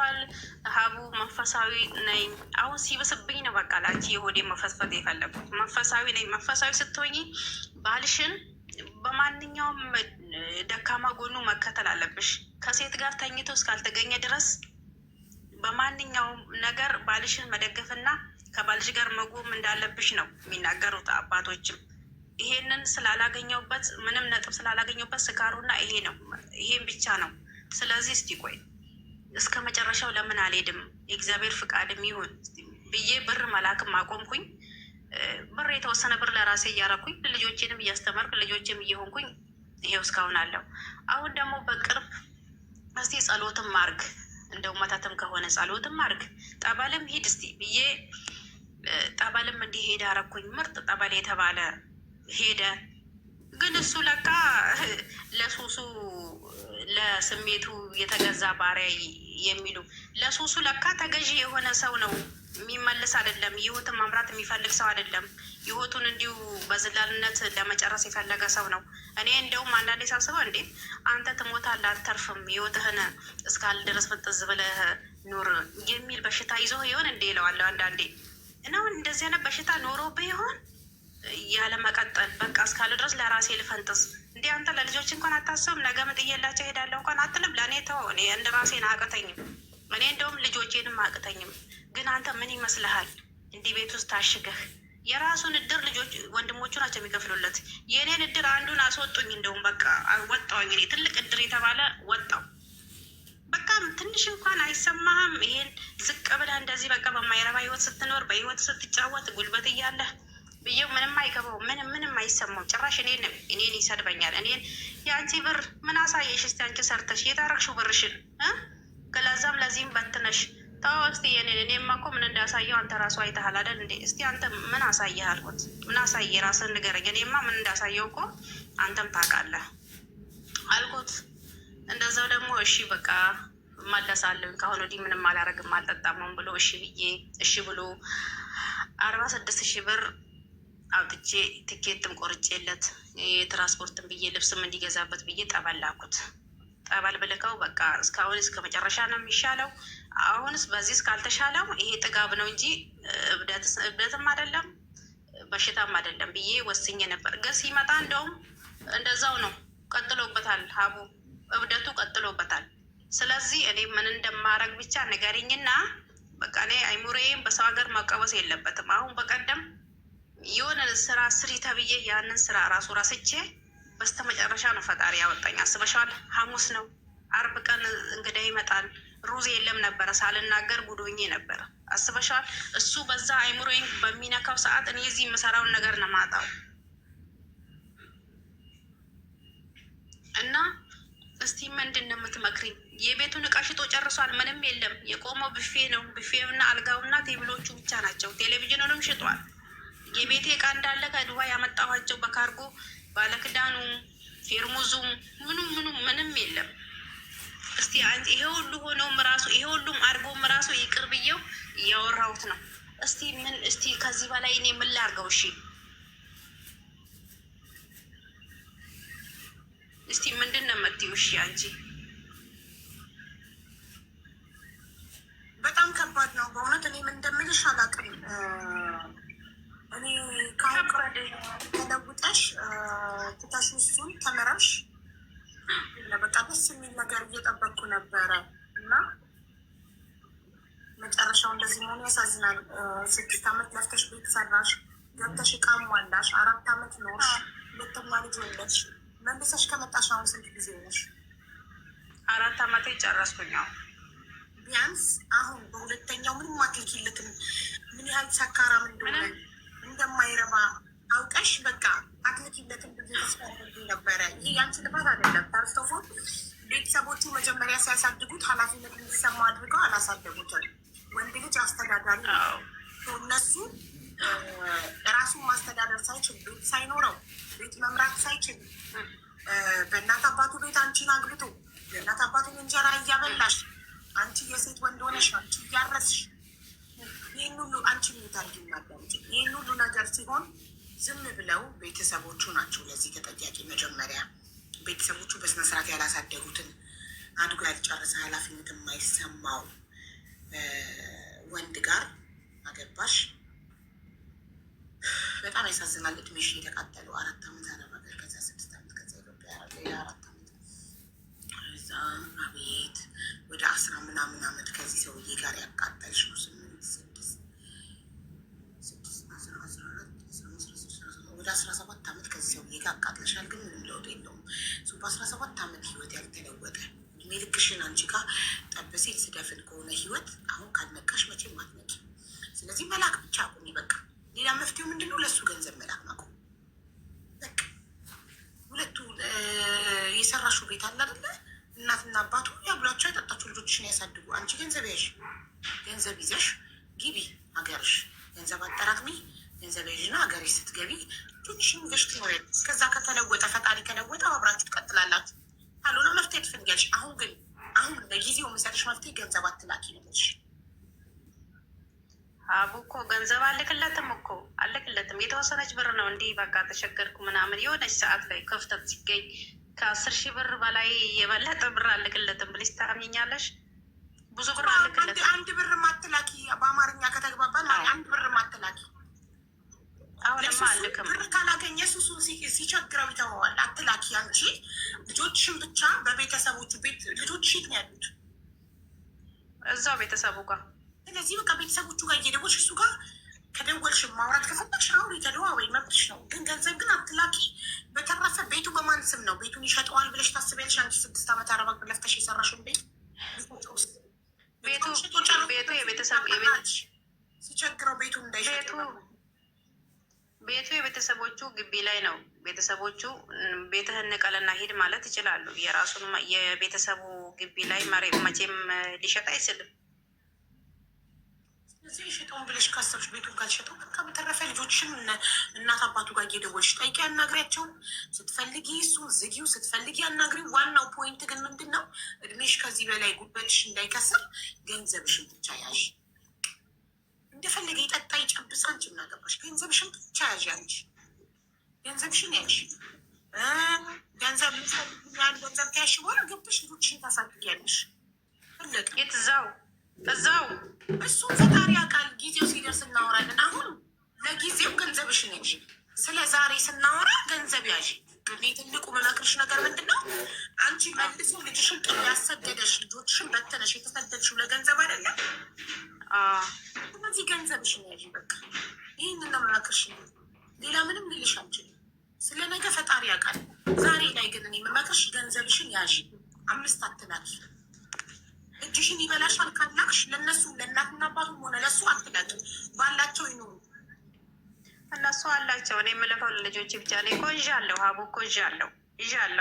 ተመችቷል። ሀቡ መንፈሳዊ ነኝ። አሁን ሲበስብኝ ነው በቃ ላንቺ የሆዴ መፈስፈት የፈለጉት። መንፈሳዊ ነኝ። መንፈሳዊ ስትሆኝ ባልሽን በማንኛውም ደካማ ጎኑ መከተል አለብሽ። ከሴት ጋር ተኝቶ እስካልተገኘ ድረስ በማንኛውም ነገር ባልሽን መደገፍና ከባልሽ ጋር መቆም እንዳለብሽ ነው የሚናገሩት አባቶችም። ይሄንን ስላላገኘውበት ምንም ነጥብ ስላላገኘውበት ስካሩና ይሄ ነው፣ ይሄን ብቻ ነው። ስለዚህ እስቲ ቆይ እስከ መጨረሻው ለምን አልሄድም የእግዚአብሔር ፍቃድም ይሁን ብዬ ብር መላክም አቆምኩኝ። ብር የተወሰነ ብር ለራሴ እያረኩኝ ልጆቼንም እያስተማርኩ ልጆቼም እየሆንኩኝ ይሄው እስካሁን አለው። አሁን ደግሞ በቅርብ እስቲ ጸሎትም ማርግ፣ እንደው መተትም ከሆነ ጸሎትም ማርግ፣ ጠበልም ሂድ እስቲ ብዬ ጠበልም እንዲሄድ አረኩኝ። ምርጥ ጠበል የተባለ ሄደ። ግን እሱ ለካ ለሱሱ ለስሜቱ የተገዛ ባሪያ የሚሉ ለሱሱ ለካ ተገዢ የሆነ ሰው ነው። የሚመልስ አይደለም። ህይወትን መምራት የሚፈልግ ሰው አይደለም። ህይወቱን እንዲሁ በዝላልነት ለመጨረስ የፈለገ ሰው ነው። እኔ እንደውም አንዳንዴ ሳስበው እንዴ አንተ ትሞታለህ አትተርፍም፣ ህይወትህን እስካል ድረስ ፍጥዝ ብለህ ኑር የሚል በሽታ ይዞ ይሆን እንዴ እለዋለሁ አንዳንዴ። እና እንደዚህ አይነት በሽታ ኖሮ ቢሆን ያለ መቀጠል በቃ እስካለ ድረስ ለራሴ ልፈንጥስ እንዲህ አንተ ለልጆች እንኳን አታስብም? ነገ ምጥዬላቸው ሄዳለሁ እንኳን አትልም? ለእኔ ተው፣ እኔ እንደ ራሴን አቅተኝም። እኔ እንደውም ልጆቼንም አቅተኝም። ግን አንተ ምን ይመስልሃል እንዲህ ቤት ውስጥ ታሽገህ? የራሱን እድር ልጆች ወንድሞቹ ናቸው የሚከፍሉለት። የእኔን እድር አንዱን አስወጡኝ። እንደውም በቃ ወጣውኝ። እኔ ትልቅ እድር የተባለ ወጣው። በቃ ትንሽ እንኳን አይሰማህም? ይሄን ዝቅ ብለህ እንደዚህ በቃ በማይረባ ህይወት ስትኖር በህይወት ስትጫወት ጉልበት እያለህ ብዬው ምንም አይገባው፣ ምንም አይሰማው። ጭራሽ እኔን ይሰድበኛል። እኔን የአንቺ ብር ምን አሳየሽ? እስቲ አንቺ ሰርተሽ የታረግሽው ብርሽን ከለዛም ለዚህም በትነሽ ተው እስቲ የኔን። እኔማ እኮ ምን እንዳሳየው አንተ ራሱ አይተሃል አይደል እንዴ? እስቲ አንተ ምን አሳየህ አልኩት። ምን አሳየ ራስን ንገረኝ። እኔማ ምን እንዳሳየው እኮ አንተም ታውቃለህ አልኩት። እንደዛው ደግሞ እሺ በቃ መለሳለሁ ከአሁን ወዲህ ምንም አላረግም አልጠጣምም ብሎ እሺ ብሎ 46,000 ብር አውጥቼ ትኬትም ቆርጬለት የትራንስፖርትን ብዬ ልብስም እንዲገዛበት ብዬ ጠበል ላኩት። ጠበል ብልከው በቃ እስካሁን እስከ መጨረሻ ነው የሚሻለው። አሁንስ በዚህ እስካልተሻለው ይሄ ጥጋብ ነው እንጂ እብደትም አይደለም በሽታም አይደለም ብዬ ወስኜ ነበር። ግን ሲመጣ እንደውም እንደዛው ነው፣ ቀጥሎበታል። ሀቡ እብደቱ ቀጥሎበታል። ስለዚህ እኔ ምን እንደማረግ ብቻ ንገሪኝና በቃ እኔ አይሙሬም በሰው ሀገር መቀበስ የለበትም። አሁን በቀደም የሆነ ስራ ስሪ ተብዬ ያንን ስራ ራሱ ራስቼ በስተመጨረሻ ነው ፈጣሪ ያወጣኝ። አስበሻል? ሐሙስ ነው፣ አርብ ቀን እንግዳ ይመጣል። ሩዝ የለም ነበረ፣ ሳልናገር ጉዶኜ ነበረ። አስበሻል? እሱ በዛ አይሙሬን በሚነካው ሰዓት እኔ እዚህ የምሰራውን ነገር ነው ማጣው። እና እስቲ ምንድን ነው የምትመክሪኝ? የቤቱን እቃ ሽጦ ጨርሷል። ምንም የለም። የቆመው ብፌ ነው። ብፌና አልጋውና ቴብሎቹ ብቻ ናቸው። ቴሌቪዥኑንም ሽጧል። የቤቴ እቃ እንዳለ ከዱባይ ያመጣኋቸው በካርጎ ባለክዳኑ ፌርሙዙም ምንም የለም። እስቲ አንቺ ይሄ ሁሉ ሆኖም ራሱ ይሄ ሁሉም አድርጎም ራሱ ይቅር ብዬው እያወራሁት ነው። እስቲ ከዚህ በላይ እኔ ምን ላድርገው? እሺ እስቲ ምንድን ነው የምትይው? እሺ አንቺ በጣም ከባድ ነው በእውነት። እኔ ምን እንደምልሽ አላውቅም። እኔ ከአሁን ተለውጠሽ ትተሽ እሱን ተምረሽ በቃ ደስ የሚል ነገር እየጠበቅኩ ነበረ እና መጨረሻው እንደዚህ መሆኑ ያሳዝናል። 6 ዓመት ለፍተሽ ቤት ሰራሽ፣ ገብተሽ እቃ ሟላሽ፣ 4 ዓመት ኖርሽ፣ ሁለተኛ ልጅ ወለድሽ። መልሰሽ ከመጣሽ አሁን ስንት ጊዜ ነሽ? 4 ዓመቴ ጨረስኩኛው። ቢያንስ አሁን በሁለተኛው ምንም አትልኪለትም። ምን ያህል ሰካራም እንደሆነ እንደማይረባ አውቀሽ በቃ አትልኪለትም። ብዙ ተስፋ ነበረ። ይህ ያንቺ ልፋት አይደለም። ታርስተፎ ቤተሰቦቹ መጀመሪያ ሲያሳድጉት ኃላፊነት እንዲሰማ አድርገው አላሳደጉትም። ወንድ ልጅ አስተዳዳሪ እነሱ ራሱን ማስተዳደር ሳይችል ቤት ሳይኖረው ቤት መምራት ሳይችል በእናት አባቱ ቤት አንቺን አግብቶ የእናት አባቱን እንጀራ እያበላሽ አንቺ የሴት ወንድ ሆነሽ አንቺ እያረስሽ ይህን ሁሉ አንቺ ሚታርጊ ናዳምጭ ይህን ሁሉ ነገር ሲሆን ዝም ብለው ቤተሰቦቹ ናቸው ለዚህ ተጠያቂ። መጀመሪያ ቤተሰቦቹ በስነስርዓት ያላሳደጉትን አድጎ ያልጨረሰ ኃላፊነት የማይሰማው ወንድ ጋር አገባሽ። በጣም ያሳዝናል። እድሜሽ የተቃጠሉ 4 ዓመት አረብ ሀገር፣ ከዛ 6 ዓመት፣ ከዛ ኢትዮጵያ ሌላ 4 ዓመት፣ ከዛ አቤት ወደ 10 ምናምን ዓመት ከዚህ ሰውዬ ጋር ያቃጠልሽ ነው። 8 ወደ 17 ዓመት ከዚህ ሰውዬ ጋር አቃጥለሻል። ግን ምንም ለውጥ የለውም። በ17 ዓመት ህይወት ያልተለወጠ እድሜ ልክሽን አንቺ ጋር ጠበሴት ስደፍን ከሆነ ህይወት አሁን ካልነቃሽ መቼም አትነቂ። ስለዚህ መላክ ብቻ አቁሚ በቃ። ሌላ መፍትሄው ምንድን ነው? ለእሱ ገንዘብ መላክ ማቆም በቃ። ሁለቱ የሰራሹ ቤት አለ አይደለ? እናትና አባቱ ያብሏቸው ያጠጣችሁ ልጆችሽን ያሳድጉ። አንቺ ገንዘብ ያዥ፣ ገንዘብ ይዘሽ ግቢ ሀገርሽ። ገንዘብ አጠራቅሚ፣ ገንዘብ ያዥና ሀገርሽ ስትገቢ ልጆችሽን ይዘሽ ትኖሪያለሽ። ከዛ ከተለወጠ ፈጣሪ ከለወጠ አብራችሁ ትቀጥላላችሁ። ካልሆነ መፍትሄ ትፈልጊያለሽ። አሁን ለጊዜው የምሰጥሽ መፍትሄ ገንዘብ አትላኪ ነው። አቡ እኮ ገንዘብ አልክለትም እኮ አልክለትም። የተወሰነች ብር ነው እንዲህ በቃ ተቸገርኩ ምናምን የሆነች ሰዓት ላይ ክፍተት ሲገኝ ከ10,000 ብር በላይ የበለጠ ብር አልክለትም ብለሽ ታምኛለሽ? ብዙ ብር አልክለትም። አንድ ብር ማትላኪ በአማርኛ ከተግባባን አንድ ብር ማትላኪ። አሁንማ አልክም። ብር ካላገኘ ሱሱ ሲቸግረው ይተወዋል። አትላኪ። አንቺ ልጆችሽን ብቻ በቤተሰቦቹ ቤት ልጆች የት ነው ያሉት? እዛው ቤተሰቡ ጋር። ስለዚህ በቃ ቤተሰቦቹ ጋር እየደወልሽ እሱ ጋር ከደወልሽ ማውራት ከፈለግሽ አሁን የተደዋወይ መብትሽ ነው። ግን ገንዘብ ግን አትላኪ። በተረፈ ቤቱ በማን ስም ነው? ቤቱን ይሸጠዋል ብለሽ ታስቢያለሽ? አንቺ 6 ዓመት አረባ ለፍተሽ የሰራሽውን ቤት ቤቱ የቤተሰብ ሲቸግረው ቤቱ እንዳይሸጥ ቤቱ የቤተሰቦቹ ግቢ ላይ ነው። ቤተሰቦቹ ቤትህን ንቀልና ሂድ ማለት ይችላሉ። የራሱን የቤተሰቡ ግቢ ላይ መቼም ሊሸጥ አይችልም። ስለዚህ ሽጠውን ብለሽ ካሰብሽ ቤቱን ካልሸጠው በቃ በተረፈ ልጆችሽን እናት አባቱ ጋር እየደወልሽ ጠይቂ፣ አናግሪያቸውን። ስትፈልጊ እሱን ዝጊው፣ ስትፈልጊ አናግሪው። ዋናው ፖይንት ግን ምንድን ነው? እድሜሽ ከዚህ በላይ ጉበትሽ እንዳይከስር ገንዘብሽን ብቻ ያዥ። እንደፈለገ ይጠጣ ይጨብስ፣ አንቺ ምን አገባሽ? ገንዘብሽን ብቻ ያዥ። አንቺ ገንዘብሽን ያዥ። ገንዘብ ገንዘብ ከያሽ በኋላ ገብተሽ ልጆችሽን ታሳድጊያለሽ። ፈለቀ እዛው እሱን ፈጣሪ ያውቃል። ጊዜው ሲደርስ እናወራለን። አሁን ለጊዜው ገንዘብሽን ያዥ። ስለ ዛሬ ስናወራ ገንዘብ ያዥ። እኔ ትልቁ መመክርሽ ነገር ምንድን ነው? አንቺ መልሶ ልጅሽን ጥሩ ያሰደደሽ ልጆችሽን በተነሽ የተሰደድሽው ለገንዘብ አይደለም። ስለዚህ ገንዘብሽን ያዥ። በቃ ይህንን ነው መመክርሽ። ሌላ ምንም ልልሽ አልችልም። ስለ ነገ ፈጣሪ ያውቃል። ዛሬ ላይ ግን እኔ መመክርሽ ገንዘብሽን ያዥ። 5 አትላኪ። እጅሽን ይበላሻል ካላክሽ ለእነሱ ለእናትና አባቱም ሆነ ለእሱ አትላቂ። ባላቸው ይኖሩ፣ እነሱ አላቸው። እኔ የምልከው ለልጆች ብቻ። እኔ እኮ ይዣለሁ፣ ሀቡ እኮ ይዣለሁ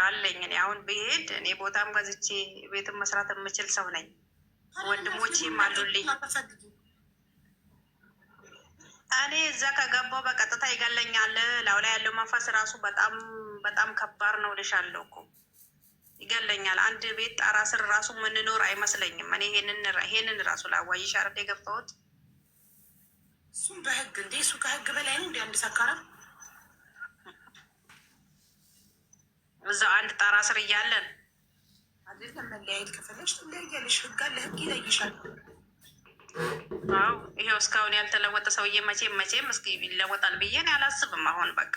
አለኝ። እኔ አሁን ብሄድ እኔ ቦታም ገዝቼ ቤትም መስራት የምችል ሰው ነኝ። ወንድሞቼም አሉልኝ። እኔ እዛ ከገባው በቀጥታ ይገለኛል። ላው ላይ ያለው መንፈስ ራሱ በጣም በጣም ከባድ ነው ልሻለሁ እኮ ይገለኛል። አንድ ቤት ጣራ ስር ራሱ ምንኖር አይመስለኝም። እኔ ይሄንን ራሱ ላዋይሽ አረድ የገባሁት እሱም በህግ እንዴ፣ እሱ ከህግ በላይ ነው እንዲ። አንድ ሰካራ እዛው አንድ ጣራ ስር እያለን አይደለም። መለያየት ከፈለግሽ ትለያያለሽ። ህግ አለ፣ ህግ ይለይሻል። አዎ ይሄው እስካሁን ያልተለወጠ ሰውዬ መቼም እስኪ ይለወጣል ብዬ እኔ አላስብም። አሁን በቃ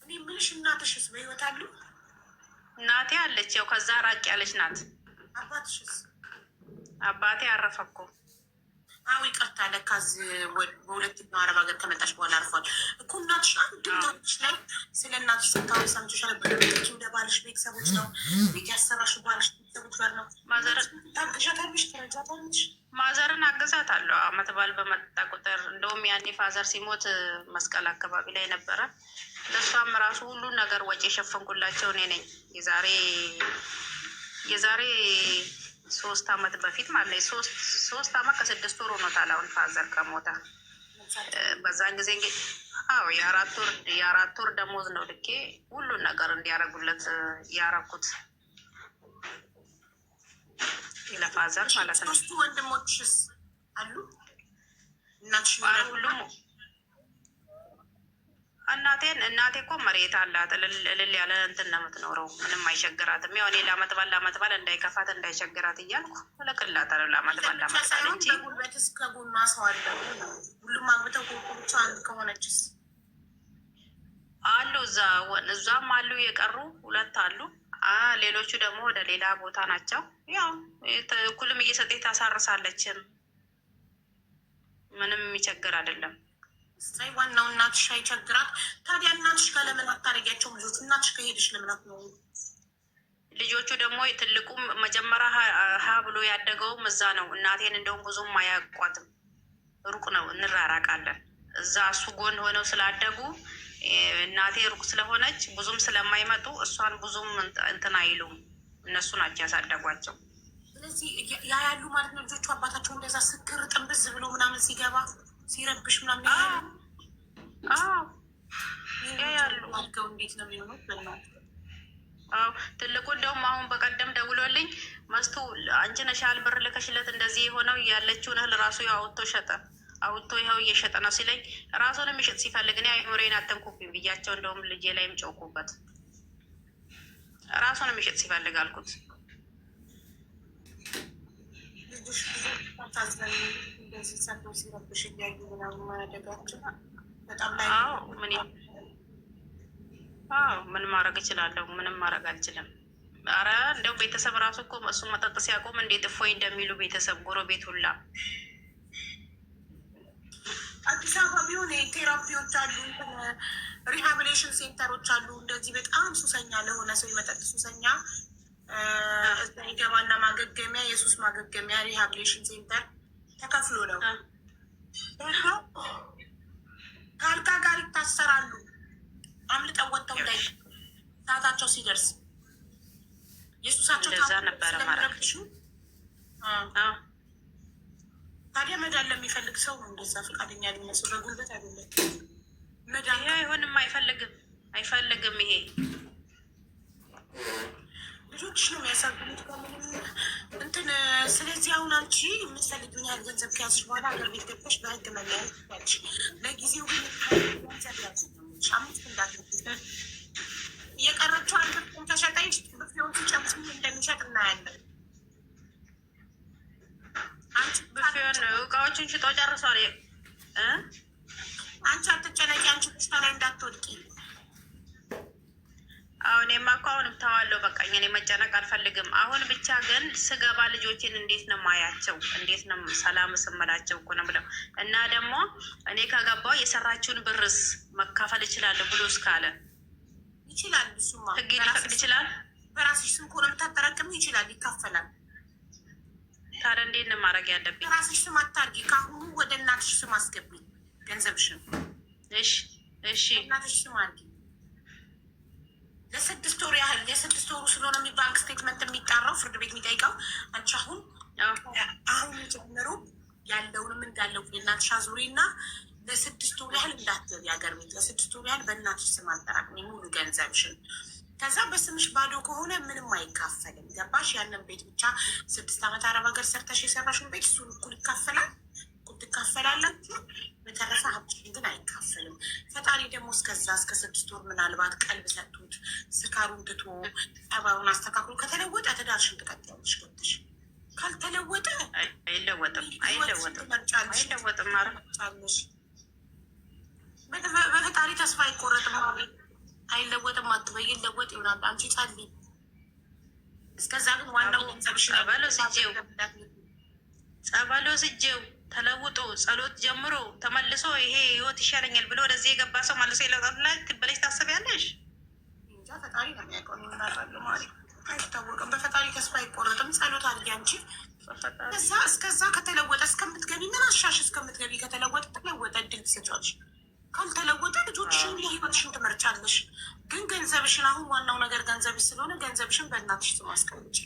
እኔ የምልሽ እናትሽስ በህይወት አሉ? እናቴ አለች፣ ያው ከዛ ራቅ ያለች ናት። አባትሽስ? አባቴ አረፈ እኮ። አዎ ይቅርታ፣ ለካዝ በሁለተኛው አረብ ሀገር ከመጣሽ በኋላ አርፏል እኮ። እናትሽ ድምታች ላይ ስለ እናትሽ ስታወሪ ሰምቼሻል። ወደ ባልሽ ቤተሰቦች ነው ቤት ያሰራሽ ባልሽ ቤተሰቦች ጋር ነው። ታግዣታለሽ፣ ትረጃታለሽ። ማዘርን አግዛታለሁ። አመት በዓል በመጣ ቁጥር እንደውም ያኔ ፋዘር ሲሞት መስቀል አካባቢ ላይ ነበረ። ለእሷም ራሱ ሁሉን ነገር ወጪ የሸፈንኩላቸው እኔ ነኝ። የዛሬ 3 ዓመት በፊት ማለት ነው። 3 ዓመት ከ6 ወር ሆኖታል አሁን ፋዘር ከሞታ። በዛን ጊዜ እንግዲህ የአራት ወር ደሞዝ ነው ልኬ ሁሉን ነገር እንዲያደርጉለት ያረኩት ለፋዘር ማለት ነው። 3 ወንድሞችስ አሉ? እናትሽ ሁሉም እናቴ እኮ መሬት አላት እልል ያለ እንትን ነው የምትኖረው። ምንም አይቸግራትም። ያው እኔ ለአመት በዓል እንዳይከፋት እንዳይቸግራት እያልኩ እልክላታለሁ። ለአመት በዓል እንጂ በጉልበት እስከ ጎኗ ሰው አለ። ሁሉም አግብተው ብቻ አንድ ከሆነችስ አሉ እዛም አሉ የቀሩ 2 አሉ። ሌሎቹ ደግሞ ወደ ሌላ ቦታ ናቸው። ያው እኩልም እየሰጠች ታሳርሳለችም። ምንም የሚቸግር አይደለም። ሳይ ዋናው እናትሽ አይቸግራት። ታዲያ እናትሽ ጋር ለምን አታደርጊያቸውም? ልጆች እናትሽ ከሄድሽ ለምን ነው? ልጆቹ ደግሞ ትልቁ መጀመሪያ ሀ ብሎ ያደገውም እዛ ነው። እናቴን እንደውም ብዙም አያውቋትም፣ ሩቅ ነው፣ እንራራቃለን። እዛ እሱ ጎን ሆነው ስላደጉ እናቴ ሩቅ ስለሆነች ብዙም ስለማይመጡ እሷን ብዙም እንትን አይሉም። እነሱ ናቸው ያሳደጓቸው። ስለዚህ ያ ያሉ ማለት ነው ልጆቹ አባታቸው እንደዛ ስክር ጥንብዝ ብሎ ምናምን ሲገባ ሲረብሽ ምናምን ያሉ አድገው እንዴት ነው የሚሆኑት? ትልቁ እንደውም አሁን በቀደም ደውሎልኝ መስቱ አንቺ ነሽ ያህል ብር ልከሽለት እንደዚህ የሆነው ያለችውን እህል ራሱ አውጥቶ ይኸው እየሸጠ ነው ሲለኝ ራሱን የሚሸጥ ሲፈልግ እኔ አይኖሬን አተንኩብኝ ብያቸው፣ እንደውም ልጄ ላይም ጨውኩበት። ራሱን የሚሸጥ ሲፈልግ አልኩት። ምን ማድረግ እችላለሁ? ምንም ማድረግ አልችልም። አረ እንደው ቤተሰብ ራሱ እኮ እሱ መጠጥ ሲያቆም እንዴት እፎይ እንደሚሉ ቤተሰብ ጎረቤት ሁላ አዲስ አበባ ቢሆን ቴራፒዎች አሉ፣ ሪሃቢሊቴሽን ሴንተሮች አሉ። እንደዚህ በጣም ሱሰኛ ለሆነ ሰው የመጠጥ ሱሰኛ እዛ ይገባና ማገገሚያ፣ የሱስ ማገገሚያ ሪሃቢሊቴሽን ሴንተር ተከፍሎ ነው። ከአልጋ ጋር ይታሰራሉ። አምልጠው ወጥተው ላይ ሰዓታቸው ሲደርስ የሱሳቸው ስለሚረብሹ ታዲያ መዳን ለሚፈልግ ሰው ነው እንደዛ ፈቃደኛ ሊመስሉ፣ በጉልበት አይደለም መዳን። አይሆንም፣ አይፈልግም። ይሄ ልጆች ነው የሚያሳግሉት ከምንም እንትን። ስለዚህ አሁን አንቺ የምትፈልጊውን ያህል ገንዘብ ከያዝሽ በኋላ ሀገር ቤት ገብተሽ በህግ መለያየት ያለሽ። ለጊዜው ግን ገንዘብ ያዝ 5 እንዳት እየቀረችው አንድ ተሸጠኝ ብፌውን ሲጨምስ እንደሚሸጥ እናያለን። ብፌውን እቃዎችን ሽጦ ጨርሷል። አንቺ አትጨነቂ፣ አንቺ በሽታ ላይ እንዳትወድቂ። አሁን እኮ አሁንም ተዋለው በቃኝ። እኔ መጨነቅ አልፈልግም። አሁን ብቻ ግን ስገባ ልጆችን እንዴት ነው ማያቸው? እንዴት ነው ሰላም ስመላቸው እኮ ነው ብለው እና ደግሞ እኔ ከገባው የሰራችውን ብርስ መካፈል እችላለሁ ብሎ እስካለ ይችላል። እሱማ ህግ ሊፈቅድ ይችላል። በራስሽ ስም ከሆነ የምታጠራቅም ይችላል፣ ይካፈላል። ታዲያ እንዴት ነው ማድረግ ያለብኝ? በራስሽ ስም አታርጊ። ከአሁኑ ወደ እናትሽ ስም አስገቢ ገንዘብሽን። እሺ እናትሽ ስም አድርጊ። ለ6 ወር ያህል የ6 ወሩ ስለሆነ ባንክ ስቴትመንት የሚጣራው ፍርድ ቤት የሚጠይቀው አንቺ አሁን ጀምሮ ያለውንም እንዳለው የእናትሽ አዙሪ እና ለ6 ወር ያህል እንዳትገቢ ሀገር ቤት። ለ6 ወር ያህል በእናትሽ ስም አጠራቅሚ ሙሉ ገንዘብሽን። ከዛ በስምሽ ባዶ ከሆነ ምንም አይካፈልም። ገባሽ? ያንን ቤት ብቻ 6 ዓመት አረብ ሀገር ሰርተሽ የሰራሽን ቤት እሱን እኩል ይካፈላል፣ እኩል ትካፈላላችሁ። በተረፈ ሀብትሽን ግን አይካፈልም። ፈጣሪ ደግሞ እስከዛ እስከ 6 ወር ምናልባት ቀልብ ሰጡት፣ ስካሩን ትቶ ጸባዩን አስተካክሎ ከተለወጠ ትዳርሽን ትቀጥያለሽ ገብተሽ። ካልተለወጠ አይለወጥም። ትመርጫለሽ። በፈጣሪ ተስፋ አይቆረጥም። አይለወጥም አትበይ፣ ይለወጥ ይሆናል። አንቺ ጸልይ። እስከዛ ግን ዋናው ጸበሎ ስጄው ተለውጦ ጸሎት ጀምሮ ተመልሶ ይሄ ህይወት ይሻለኛል ብሎ ወደዚህ የገባ ሰው መልሶ ይለውጣል ብለሽ ታስቢያለሽ? እንጃ ፈጣሪ ነው የሚያውቀው። ምናቃለ ማለት አይታወቅም። በፈጣሪ ተስፋ አይቆረጥም። ጸሎት አድርጊ አንቺ። እስከዛ ከተለወጠ እስከምትገቢ ምን አሻሽ እስከምትገቢ ከተለወጠ ተለወጠ፣ እድል ትሰጫለሽ። ካልተለወጠ ልጆችሽን የህይወትሽን ትመርጫለሽ። ግን ገንዘብሽን አሁን ዋናው ነገር ገንዘብሽ ስለሆነ ገንዘብሽን በእናትሽ ስም አስቀምጪ።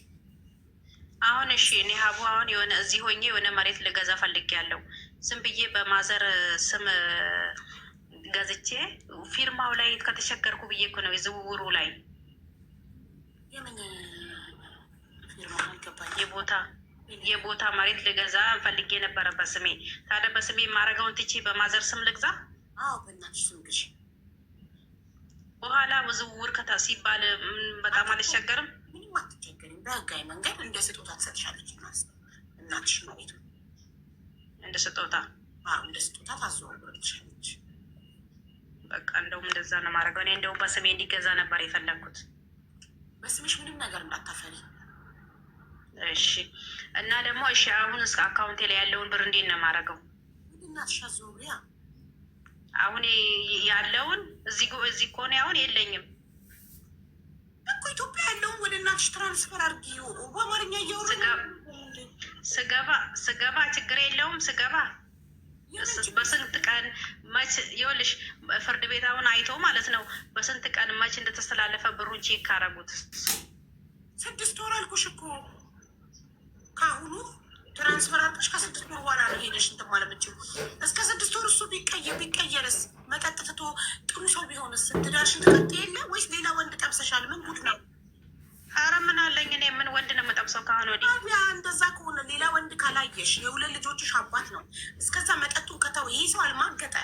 አሁን እሺ እኔ ሀቡ አሁን የሆነ እዚህ ሆኜ የሆነ መሬት ልገዛ ፈልጌያለሁ። ዝም ብዬ በማዘር ስም ገዝቼ ፊርማው ላይ ከተቸገርኩ ብዬ እኮ ነው የዝውውሩ ላይ የምን ፊርማ አልገባኝ። የቦታ መሬት ልገዛ ፈልጌ ነበረ በስሜ። ታዲያ በስሜ የማረገውን ትቼ በማዘር ስም ልግዛ? አዎ በእናትሽ ስም ግዢ። በኋላ ውዝውር ሲባል በጣም አልቸገርም። ምንም አትቸገርም። በህጋዊ መንገድ እንደ ስጦታ ትሰጥሻለች እናትሽ ማለት ነው። እንደ ስጦታ እንደ ስጦታ ታዘዋውረልሻለች። በቃ እንደውም እንደዛ ነው ማድረገው። እኔ እንደውም በስሜ እንዲገዛ ነበር የፈለግኩት። በስምሽ ምንም ነገር እንዳታፈሪ እሺ። እና ደግሞ እሺ፣ አሁን እስከ አካውንቴ ላይ ያለውን ብር እንዴት ነው የማደርገው? እናትሽ አዘዋውሪያ። አሁን ያለውን እዚህ ከሆነ አሁን የለኝም እኮ ኢትዮጵያ ያለውን ወደ እናትሽ ትራንስፈር አድርጊ። በአማርኛ እያወሩ ስገባ ችግር የለውም። ስገባ በስንት ቀን መች ይኸውልሽ፣ ፍርድ ቤት አሁን አይቶ ማለት ነው በስንት ቀን መች እንደተስተላለፈ ብሩን ቼክ ካረጉት 6 ወር አልኩሽ እኮ ከአሁኑ ትራንስፈር አድርገሽ ከ6 ወር በኋላ ነው ሄደሽ እንትን ማለት የምችይው። እስከ 6 ወር እሱ ቢቀየርስ መጠጥ ትቶ ጥሩ ሰው ቢሆንስ ትዳርሽን ትቀጥይ የለ ወይስ ሌላ ወንድ ጠብሰሻል? ምን ጉድ ነው? ኧረ ምን አለኝ እኔ ምን ወንድ ነው የምጠብሰው? ካሁን ወዲህ ታዲያ እንደዛ ከሆነ ሌላ ወንድ ካላየሽ የ2 ልጆችሽ አባት ነው። እስከዛ መጠጡን ከተወ ይህ ሰው አልማገጠ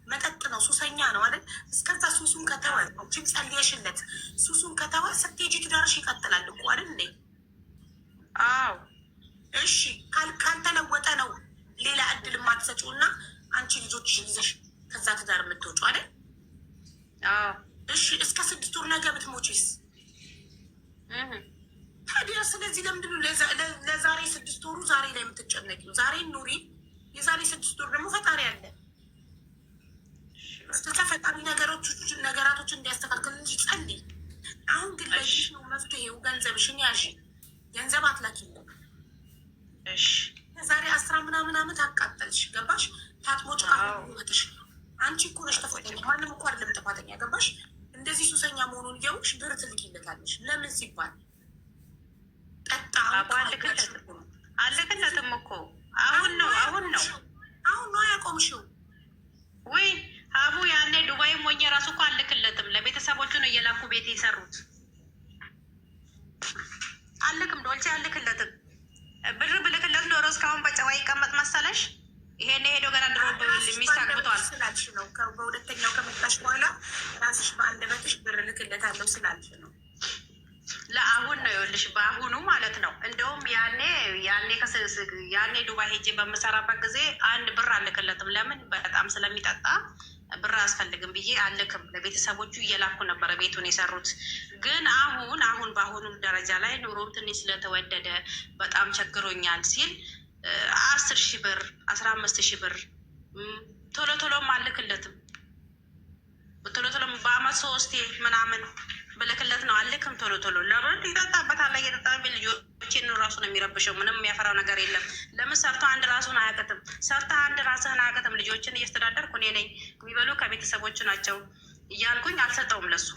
መጠጥ ነው ሱሰኛ ነው አይደል? እስከዛ ሱሱን ከተወ ችም ጸልየሽለት ሱሱን ከተወ ስትሄጂ ትዳርሽ ይቀጥላል እኮ አይደል እንዴ? አዎ እሺ ካልተለወጠ ነው ሌላ እድል የማትሰጪው እና አንቺ ልጆችሽ ይዘሽ ከዛ ትዳር የምትወጪው አይደል? አዎ እሺ እስከ 6 ወር ነገ ብትሞቺስ ታዲያ? ስለዚህ ለምንድነው ለዛሬ 6 ወሩ ዛሬ ላይ የምትጨነቂው? ዛሬ ኑሪ፣ የዛሬ 6 ወር ደግሞ ፈጣሪ አለ። እስከ ፈጣሪ ነገራቶች እንዲያስተካክል እንጂ ጸልይ። አሁን ግን ለይሽ ነው መፍትሄው። ገንዘብሽን ያዥ። ገንዘብ አትላኪለት። እሺ ዛሬ 10 ምናምን ዓመት አቃጠልሽ። ገባሽ? ታጥቦጭ ቃሽ አንቺ እኮ ነሽ ተፈጠኝ። ማንም እኮ አይደለም ጥፋተኛ። ገባሽ? እንደዚህ ሱሰኛ መሆኑን እያውቅሽ ብር ትልኪለታለሽ። ለምን ሲባል ጠጣ አልክለትም እኮ አሁን ነው ያቆምሽው ወይ አቡ? ያኔ ዱባይ ሞኝ ራሱ እኮ አልክለትም። ለቤተሰቦቹ ነው እየላኩ ቤት የሰሩት። አልክም ዶልቼ አልክለትም። ብር ብልክለት ኖሮ እስካሁን በጨዋ ይቀመጥ መሰለሽ? ይሄን ሄዶ ገና ድሮ ሚስት አግብቷል ስላልሽ ነው። በሁለተኛው ከመጣሽ በኋላ ራስሽ በአንደበትሽ ብር ልክለታለሁ ስላልሽ ነው። ለአሁን ነው ይኸውልሽ፣ በአሁኑ ማለት ነው። እንደውም ያኔ ዱባይ ሄጄ በምሰራበት ጊዜ አንድ ብር አልክለትም። ለምን? በጣም ስለሚጠጣ ብር አያስፈልግም ብዬ አልክም። ለቤተሰቦቹ እየላኩ ነበረ ቤቱን የሰሩት። ግን አሁን በአሁኑ ደረጃ ላይ ኑሮም ትንሽ ስለተወደደ በጣም ቸግሮኛል ሲል 10,000 ብር 15,000 ብር ቶሎም አልክለትም። ቶሎም በአመት 3 ምናምን ብልክለት ነው አልክም። ቶሎ ለምን ይጠጣበታል? እየጠጣ ልጆችን ራሱ ነው የሚረብሸው። ምንም የሚያፈራው ነገር የለም። ለምን ሰርቶ አንድ ራሱን አያቅትም? ሰርታ አንድ ራስህን አያቅትም? ልጆችን እያስተዳደርኩ እኔ ነኝ፣ የሚበሉ ከቤተሰቦቹ ናቸው እያልኩኝ አልሰጠውም ለሱ።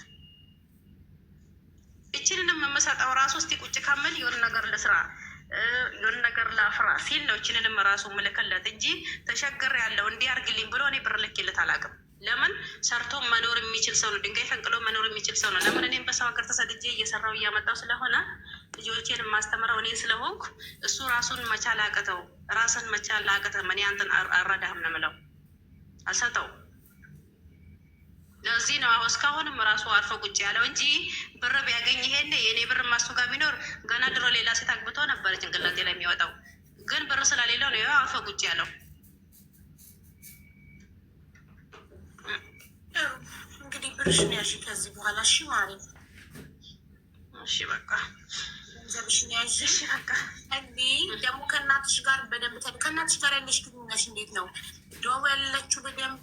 እችንንም የምሰጠው ራሱ እስቲ ቁጭ ከምል የሆነ ነገር ልስራ የሆነ ነገር ላፍራ ሲል ነው እችንንም ራሱ ምልክለት እንጂ ተሸግር ያለው እንዲህ አርግልኝ ብሎ እኔ ብር ልክለት አላውቅም። ለምን? ሰርቶ መኖር የሚችል ሰው ነው። ድንጋይ ፈንቅሎ መኖር የሚችል ሰው ነው። ለምን? እኔም በሰው ሀገር ተሰድጄ እየሰራው እያመጣው ስለሆነ ልጆቼን የማስተምረው እኔ ስለሆንኩ እሱ ራሱን መቻል አቅተው ራስን መቻል አቅተው እኔ አንተን አረዳህም ነው የምለው። አልሰጠው። ለዚህ ነው አሁን እስካሁንም ራሱ አርፎ ቁጭ ያለው እንጂ ብር ቢያገኝ ይሄን የእኔ ብር ማሱ ጋር ቢኖር ገና ድሮ ሌላ ሴት አግብቶ ነበር ጭንቅላቴ ላይ የሚወጣው። ግን ብር ስለሌለው ነው አርፎ ቁጭ ያለው። እንግዲህ ብርሽን ያዥ ከዚህ በኋላ። እሺ ማሪ፣ እሺ በቃ ገንዘብሽን ያዥ። እሺ በቃ። እንዲህ ደግሞ ከእናትሽ ጋር በደንብ ከእናትሽ ጋር ያለሽ ግንኙነት እንዴት ነው? ደው ያለችው በደንብ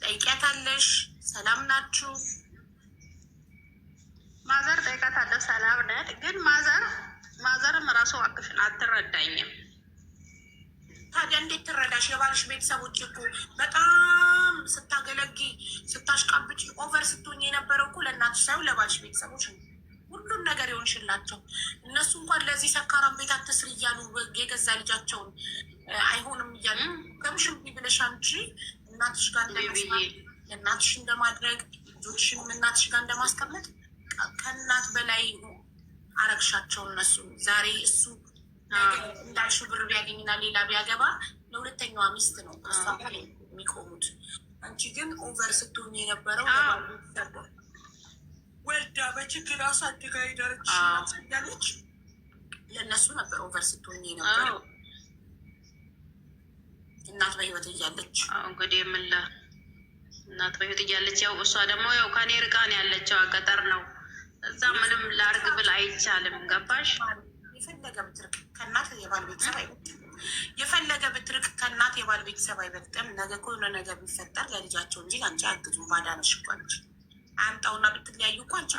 ጠይቂያታለሽ? ሰላም ናችሁ? ማዘር ጠይቃታለሁ። ሰላም ነን። ግን ማዘርም ራሱ አቅፍን አትረዳኝም። ታዲያ እንዴት ትረዳሽ? የባልሽ ቤተሰቦች እኮ በጣም ስታገለጊ ስታሽቃብጭ ኦቨር ስትሆኝ የነበረው እኮ ለእናትሽ ሳይሆን ለባልሽ ቤተሰቦች ነው ሁሉን ነገር ይሆንሽላቸው። እነሱ እንኳን ለዚህ ሰካራም ቤት አትስሪ እያሉ የገዛ ልጃቸውን አይሆንም እያሉ ከምሽም ብለሽ አንቺ እናትሽ ጋር እንደመስራት እናትሽ እንደማድረግ ልጆችሽንም እናትሽ ጋር እንደማስቀመጥ ከእናት በላይ አረግሻቸው። እነሱ ዛሬ እሱ እንዳልሽው ብር ቢያገኝና ሌላ ቢያገባ ለሁለተኛዋ ሚስት ነው እሷ የሚቆሙት። አንቺ ግን ኦቨር ስትሆኝ የነበረው ወልዳ በችግር አሳድጋ ሄዳለች ያለች ለእነሱ ነበር ኦቨር ስትሆኝ ነበር እናት በህይወት እያለች እንግዲህ የምለ እናት በህይወት እያለች ያው እሷ ደግሞ ያው ከኔ ርቃን ያለችው ገጠር ነው። እዛ ምንም ላርግ ብል አይቻልም። ገባሽ? የፈለገ ብትርቅ ከእናት የባል ቤተሰብ አይበልጥም። የፈለገ ብትርቅ ከእናት የባል ቤተሰብ አይበልጥም። ነገ ከሆነ ነገር ቢፈጠር ለልጃቸው እንጂ ለአንቺ አያግዙም። ባዳነሽ እኮ አንቺ አምጣውና ብትለያዩ እኮ አንቺ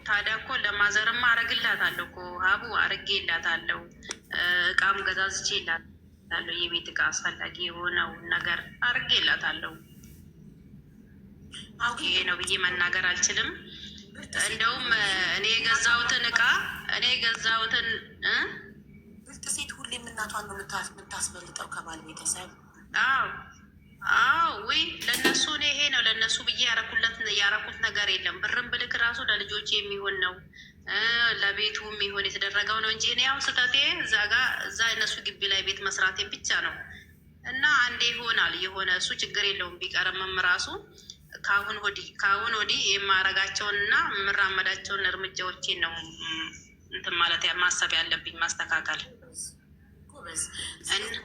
ታዲያ እኮ ለማዘርማ አረግላታለሁ እኮ ሀቡ አርጌላታለሁ። እቃም ገዛዝቼ ላታለሁ። የቤት እቃ አስፈላጊ የሆነው ነገር አርጌላታለሁ። ይሄ ነው ብዬ መናገር አልችልም። እንደውም እኔ የገዛሁትን እቃ ብልጥ ሴት ሁሌም እናቷን ነው የምታስበልጠው ከባል ቤተሰብ። ወይ ለእነሱ እኔ ይሄ ነው ለእነሱ ብዬ ያረኩት ነገር የለም። ብርም ብልክ ራሱ ለልጆች የሚሆን ነው ለቤቱ የሚሆን የተደረገው ነው እንጂ እኔ ያው ስህተቴ እዛ እነሱ ግቢ ላይ ቤት መስራቴ ብቻ ነው። እና አንዴ ይሆናል የሆነ እሱ ችግር የለውም ቢቀርምም ራሱ ከአሁን ወዲህ የማረጋቸውን እና የምራመዳቸውን እርምጃዎችን ነው እንትን ማለት ማሰብ ያለብኝ ማስተካከል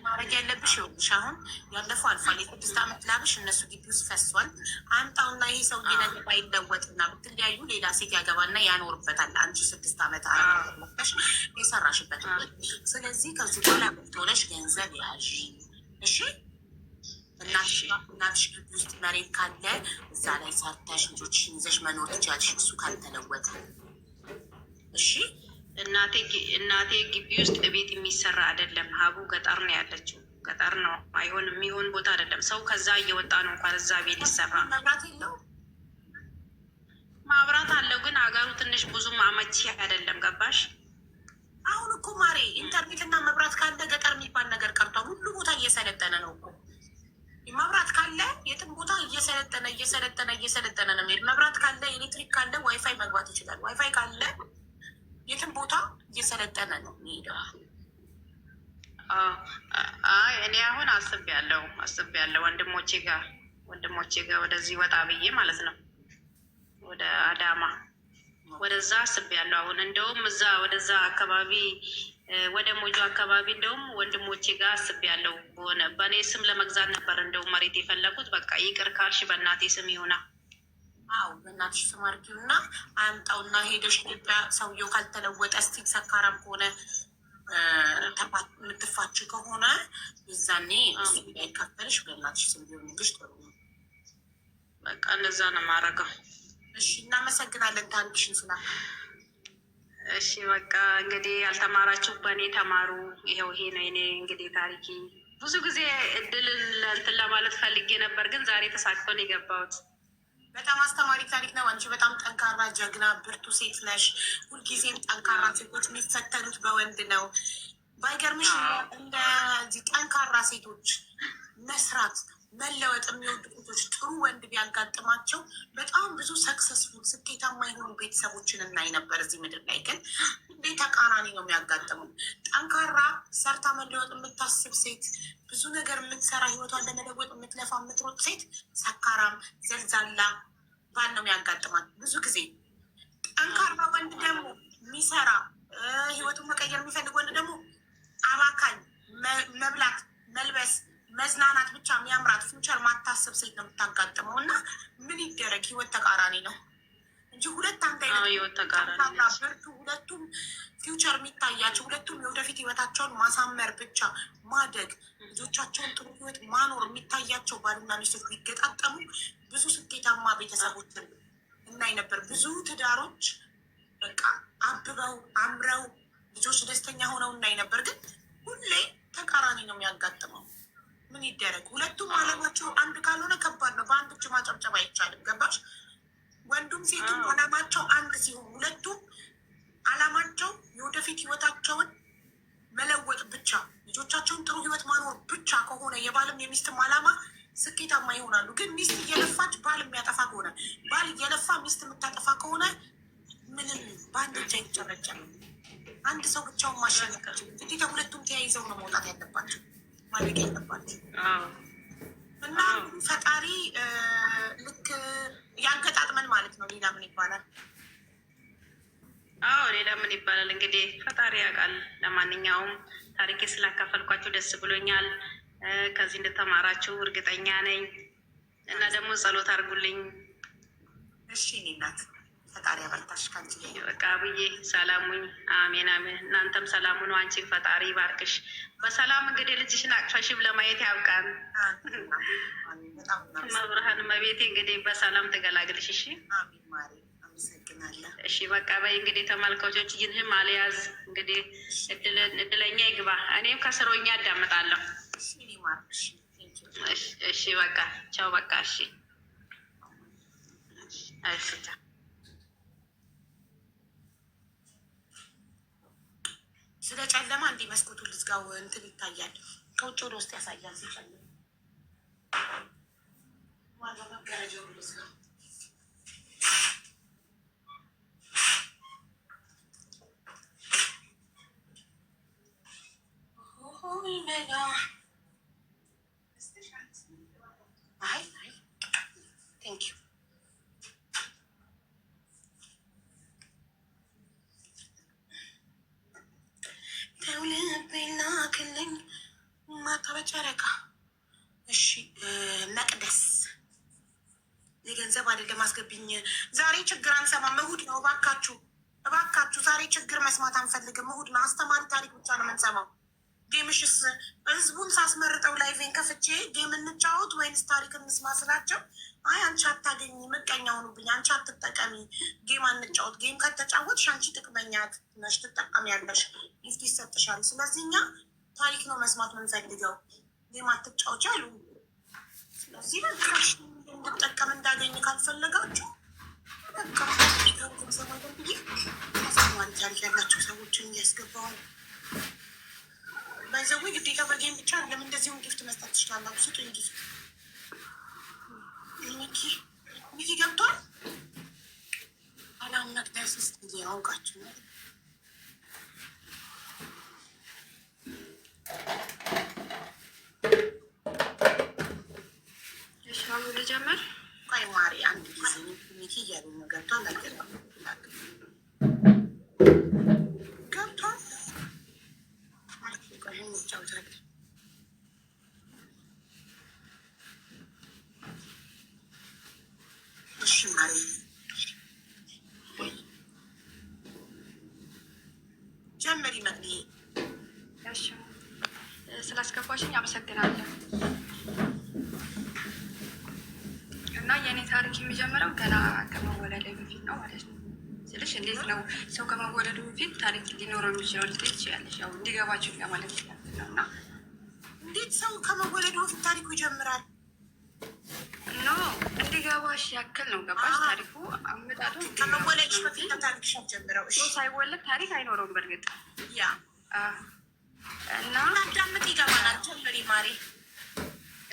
ማድረግ ያለብሽ። ይኸውልሽ አሁን ያለፈው አልፏል። የ6 ዓመት ላብሽ እነሱ ግቢ ውስጥ ፈሷል። አምጣውና ይሄ ሰው ነገር ባይለወጥና ብትለያዩ ሌላ ሴት ያገባና ያኖርበታል። አንቺ 6 ዓመት አረሽ የሰራሽበት። ስለዚህ ከዚህ በኋላ ብትሆነሽ ገንዘብ ያዥ እሺ። እናትሽ ግቢ ውስጥ መሬት ካለ እዛ ላይ ሰርተሽ ልጆችሽን ይዘሽ መኖር ትችያለሽ። እሱ ካልተለወጠ እሺ። እናቴ ግቢ ውስጥ ቤት የሚሰራ አይደለም ሀቡ፣ ገጠር ነው ያለችው። ገጠር ነው አይሆን የሚሆን ቦታ አይደለም። ሰው ከዛ እየወጣ ነው እንኳን እዛ ቤት ይሰራ። መብራት የለው ማብራት አለው፣ ግን ሀገሩ ትንሽ ብዙም አመቺ አይደለም። ገባሽ? አሁን እኮ ማሬ ኢንተርኔት እና መብራት ካለ ገጠር የሚባል ነገር ቀርቷል። ሁሉ ቦታ እየሰለጠነ ነው እኮ። መብራት ካለ የትም ቦታ እየሰለጠነ ነው የሚሄድ። መብራት ካለ ኤሌክትሪክ ካለ ዋይፋይ መግባት ይችላል። ዋይፋይ ካለ የትም ቦታ እየሰለጠነ ነው የሚሄደው። እኔ አሁን አስቤያለሁ ወንድሞቼ ጋር ወደዚህ ወጣ ብዬ ማለት ነው ወደ አዳማ ወደዛ አስቤያለሁ። አሁን እንደውም ወደዛ አካባቢ ወደ ሞጆ አካባቢ እንደውም ወንድሞቼ ጋር አስቤያለሁ። በእኔ ስም ለመግዛት ነበር እንደውም መሬት የፈለጉት። በቃ ይቅር ካልሽ በእናቴ ስም ይሆና። አዎ በእናትሽ ስም አድርጊውና አያምጣውና ሄደሽ ኢትዮጵያ ሰውየው ካልተለወጠ ስቲል ሰካራም ከሆነ የምትፋች ከሆነ የዛኔ እሱ እንዳይካፈልሽ በእናትሽ ስም ቢሆንልሽ ጥሩ ነው። በቃ እንደዛ ነው የማደርገው። እሺ እናመሰግናለን ታሪክሽን ስላ። እሺ በቃ እንግዲህ ያልተማራችሁ በእኔ ተማሩ። ይሄው ይሄ ነው እኔ እንግዲህ ታሪኪ። ብዙ ጊዜ እድል እንትን ለማለት ፈልጌ ነበር፣ ግን ዛሬ ተሳክቶ ነው የገባሁት። በጣም አስተማሪ ታሪክ ነው። አንቺ በጣም ጠንካራ ጀግና ብርቱ ሴት ነሽ። ሁልጊዜም ጠንካራ ሴቶች የሚፈተኑት በወንድ ነው። ባይገርምሽ እንደዚህ ጠንካራ ሴቶች መስራት መለወጥ የሚወዱ ሴቶች ጥሩ ወንድ ቢያጋጥማቸው በጣም ብዙ ሰክሰስፉል ስኬታማ የሆኑ ቤተሰቦችን እናይ ነበር እዚህ ምድር ላይ። ግን እንዴ ተቃራኒ ነው የሚያጋጥሙ። ጠንካራ ሰርታ መለወጥ የምታስብ ሴት፣ ብዙ ነገር የምትሰራ ህይወቷን ለመለወጥ የምትለፋ የምትሮጥ ሴት ሰካራም ዘልዛላ ባል ነው የሚያጋጥማት ብዙ ጊዜ። ጠንካራ ወንድ ደግሞ የሚሰራ ህይወቱን መቀየር የሚፈልግ ወንድ ደግሞ አባካኝ፣ መብላት፣ መልበስ፣ መዝናናት ብቻ የሚያምራት ፊውቸር ማታሰብ ሴት ነው የምታጋጥመው። እና ምን ይደረግ ህይወት ተቃራኒ ነው እንጂ ሁለት አንድ አይነት ብርቱ፣ ሁለቱም ፊውቸር የሚታያቸው፣ ሁለቱም የወደፊት ህይወታቸውን ማሳመር ብቻ ማደግ፣ ልጆቻቸውን ጥሩ ህይወት ማኖር የሚታያቸው ባልና ሚስቶች ቢገጣጠሙ ብዙ ስኬታማ ቤተሰቦችን እናይ ነበር። ብዙ ትዳሮች በቃ አብበው አምረው ልጆች ደስተኛ ሆነው እናይ ነበር። ግን ሁሌ ተቃራኒ ነው የሚያጋጥመው። ምን ይደረግ? ሁለቱም አላማቸው አንድ ካልሆነ ከባድ ነው። በአንድ እጅ ማጨብጨብ አይቻልም። ገባሽ? ወንዱም ሴቱም አላማቸው አንድ ሲሆን፣ ሁለቱም አላማቸው የወደፊት ህይወታቸውን መለወጥ ብቻ፣ ልጆቻቸውን ጥሩ ህይወት ማኖር ብቻ ከሆነ የባልም የሚስትም አላማ ስኬታማ ይሆናሉ። ግን ሚስት እየለፋች ባል የሚያጠፋ ከሆነ፣ ባል እየለፋ ሚስት የምታጠፋ ከሆነ ምንም በአንድ እጅ አይጨበጨብም። አንድ ሰው ብቻውን ማሸነፍ እንግዲህ ከሁለቱም ተያይዘው ነው መውጣት ያለባቸው ማድረግ ያለባቸው። እና ፈጣሪ ልክ ያገጣጥመን ማለት ነው። ሌላ ምን ይባላል? አዎ ሌላ ምን ይባላል እንግዲህ ፈጣሪ ያውቃል። ለማንኛውም ታሪኬ ስላካፈልኳችሁ ደስ ብሎኛል። ከዚህ እንደተማራችሁ እርግጠኛ ነኝ እና ደግሞ ጸሎት አድርጉልኝ። እሺ እኔ እናት ፈጣሪ ያበርታሽ። ከአንቺ በቃ ብዬ ሰላሙኝ። አሜን አሜን። እናንተም ሰላሙ ነው። አንቺን ፈጣሪ ባርክሽ። በሰላም እንግዲህ ልጅሽን አቅፈሽም ለማየት ያብቃን። መብርሃን መቤቴ እንግዲህ በሰላም ትገላግልሽ። እሺ አሜን ማሪ አመሰግናለሁ። እሺ በቃ በይ እንግዲህ ተመልካቾች ይህንም አልያዝ እንግዲህ እድለኛ ይግባ። እኔም ከስሮኛ ያዳምጣለሁ። እሺ በቃ ቻው። በቃ እሺ እሺ ቻው። ስለ ጨለማ እንዲህ መስኮቱ ልዝጋው እንትን ይታያል። ከውጭ ወደ ውስጥ ያሳያል። ሲጨልም ዋጋ መጋረጃው ልዝጋው። ላክልኝ ማታ በጨረቃ። እሺ መቅደስ የገንዘብ አይደለም አስገብኝ። ዛሬ ችግር አንሰማም። እሑድ ነው። እባካችሁ እባካችሁ ዛሬ ችግር መስማት አንፈልግም። እሑድ ነው። አስተማሪ ታሪክ ብቻ ነው የምንሰማው። ጌምሽስ ህዝቡን ሳስመርጠው ላይቬን ከፍቼ ጌም እንጫወት ወይንስ ታሪክ እንስማ ስላቸው አይ አንቺ አታገኝ፣ ምቀኛ ሆኑብኝ፣ አንቺ አትጠቀሚ፣ ጌም አንጫወት፣ ጌም ከተጫወትሽ አንቺ ጥቅመኛ ነሽ፣ ትጠቀሚያለሽ፣ ጊፍት ይሰጥሻል። ስለዚህ እኛ ታሪክ ነው መስማት ምንፈልገው፣ ጌም አትጫወች አሉ። ስለዚህ በቃሽ እንድጠቀም እንዳገኝ ካልፈለጋችሁ በቃ ሰማለን ብዬ አስተማሪ ታሪክ ያላቸው ሰዎችን እያስገባው ነው። ባይዘዌ ግዴታ በጌም ብቻ ለምን እንደዚሁም ጊፍት መስጠት ትችላላችሁ። ስጡኝ ጊፍት። ሚኪ ገብቷል። አላም መቅደስ ውስጥ ጊዜ አውቃችሁ ነው። ሻሙ ልጀምር። ቆይ ማሪ አንድ ጊዜ ሚኪ እያሉ ነው። ገብቷል አልገባም? ገብቷል። ይጫወታል። እሺ ማሪ ጀመሪ መቅዲ። እሺ ስላስገባሽኝ አመሰግናለሁ። እና የእኔ ታሪክ የሚጀምረው ገና ከመወለድ በፊት ነው ማለት ነው። ስልሽ እንዴት ነው ሰው ከመወለዱ በፊት ታሪክ ሊኖረው የሚችለው ልትይ ትችያለሽ። ያው እንዲገባችሁ ለማለት ነው። እና እንዴት ሰው ከመወለዱ በፊት ታሪኩ ይጀምራል? ኖ እንዲገባሽ ያክል ነው። ገባሽ? ታሪኩ አመጣጡ ከመወለድሽ በፊት ታሪክሽ ጀምረው። እሺ ሳይወለድ ታሪክ አይኖረውም። በእርግጥ ያ እና አዳምጥ ይገባናል። ጀምሪ ማሪ።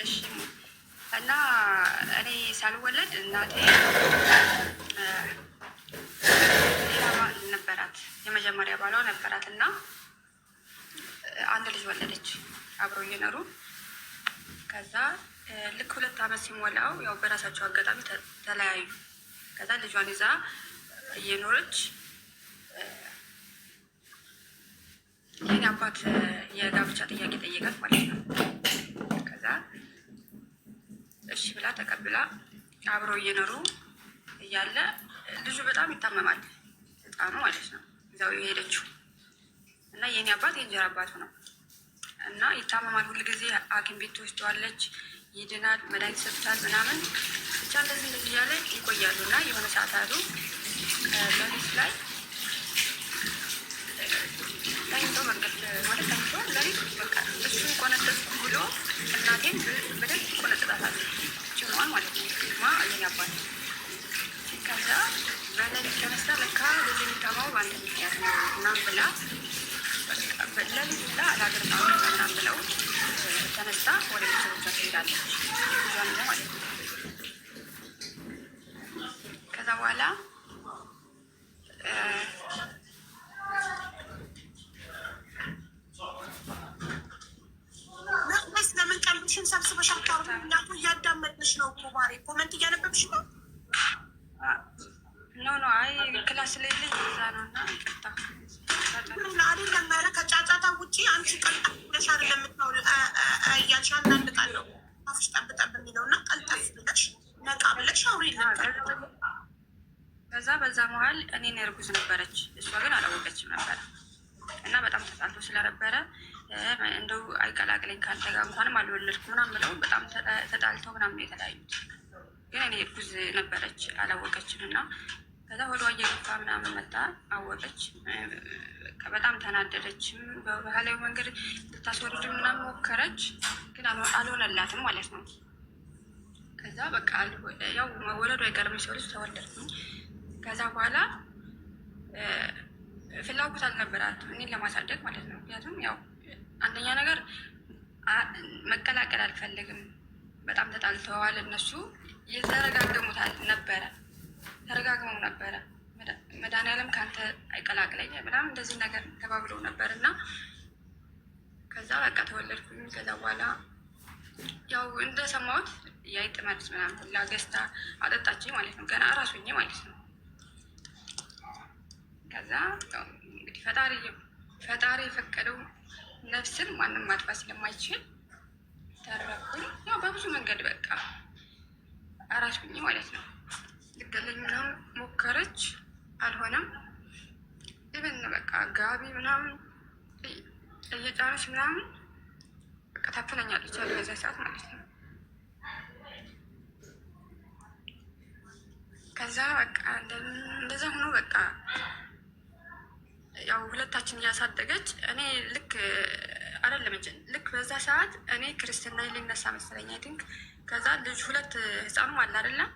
እሺ እና እኔ ሳልወለድ እናቴ ሌላ ባል ነበራት። የመጀመሪያ ባሏ ነበራት እና አንድ ልጅ ወለደች አብረው እየኖሩ። ከዛ ልክ 2 ዓመት ሲሞላው ያው በራሳቸው አጋጣሚ ተለያዩ። ከዛ ልጇን ይዛ እየኖረች የኔ አባት የጋብቻ ጥያቄ ጠየቃት ማለት ነው። ከዛ እሺ ብላ ተቀብላ አብረው እየኖሩ እያለ ልጁ በጣም ይታመማል፣ ህፃኑ ማለት ነው። እዛው የሄደችው እና የኔ አባት የእንጀራ አባቱ ነው እና ይታመማል። ሁል ጊዜ ሐኪም ቤት ትወስደዋለች፣ ይድናል፣ መድኃኒት ይሰጡታል ምናምን ብቻ እንደዚህ እንደዚህ እያለ ይቆያሉ። እና የሆነ ሰዓት አሉ ለሊት ላይ ተኝቶ መንገድ ማለት ተኝቶ ለሊት በቃ እሱን ቆነጠጥኩ ብሎ እናቴን በደንብ ቆነጠጣታል። ችኗን ማለት ነው ማ የኔ አባት። ከዛ በሌሊት ተነስታ ለካ ልጅ የሚታማው በአንድ ምክንያት ነው ምናምን ብላ ለሊት ብላ አላገርማ ምናምን ብለው ተነስታ ወደ ቤተሰቦቿ ትሄዳለች። ልጇን ይዘው ማለት ነው። ከዛ በኋላ ለምን ቀልብሽን ሰብስበሽ አታውሪም? ማሬ ኮመንት እያነበብሽ ነው? ኖ አይ ክላስ ላይ ልጅ እዛ ነው እና ይቅርታ አይደለም። ኧረ ከጫጫታ ውጭ አንቺ ቀልጠፍ ብለሽ አይደለም የምታውል እያልሽ አንዳንድ ቃል ነው አፍሽ ጠብጠብ የሚለው እና ቀልጠፍ ብለሽ ነቃ ብለሽ አውሪ። ከዛ በዛ መሀል እኔን እርጉዝ ነበረች፣ እሷ ግን አላወቀችም ነበረ እና በጣም ተጣልቶ ስለነበረ እንደው አይቀላቅለኝ ከአንተ ጋር እንኳንም አልወለድኩም ምናምን ብለው በጣም ተጣልተው ምናምን የተለያዩት። ግን እኔ እርጉዝ ነበረች አላወቀችም እና ከዛ ወደ እየገፋ ምናምን መጣ አወቀች። በጣም ተናደደችም። በባህላዊ መንገድ ልታስወርድ ምናምን ሞከረች፣ ግን አልሆነላትም ማለት ነው። ከዛ በቃ ያው መወለዱ አይቀርም ሰው ልጅ ተወለድኩኝ። ከዛ በኋላ ፍላጎት አልነበራትም እኔን ለማሳደግ ማለት ነው። ምክንያቱም ያው አንደኛ ነገር መቀላቀል አልፈልግም። በጣም ተጣልተዋል እነሱ የተረጋገሙታል ነበረ ተረጋግመው ነበረ። መድኃኒዓለም ከአንተ አይቀላቅለኝ ምናምን እንደዚህ ነገር ተባብለው ነበር እና ከዛ በቃ ተወለድኩኝ። ከዛ በኋላ ያው እንደሰማሁት የአይጥ መድስ ምናምን ላገዝታ አጠጣችኝ ማለት ነው። ገና እራሱኝ ማለት ነው። ከዛ እንግዲህ ፈጣሪ የፈቀደው ነፍስን ማንም ማጥፋት ስለማይችል ተረኩኝ። ያው በብዙ መንገድ በቃ እራሱኝ ማለት ነው። ልገለኝ ምናምን ሞከረች፣ አልሆነም። ኢቨን በቃ ጋቢ ምናምን እየጫነች ምናምን በቃ ታፍነኛለች ያለ በዛ ሰዓት ማለት ነው። ከዛ በቃ እንደዛ ሆኖ በቃ ያው ሁለታችን እያሳደገች እኔ ልክ አይደለም እንጂ ልክ በዛ ሰዓት እኔ ክርስትና ሊነሳ መሰለኝ አይ ቲንክ። ከዛ ልጅ ሁለት ህፃኑም አለ አይደለም።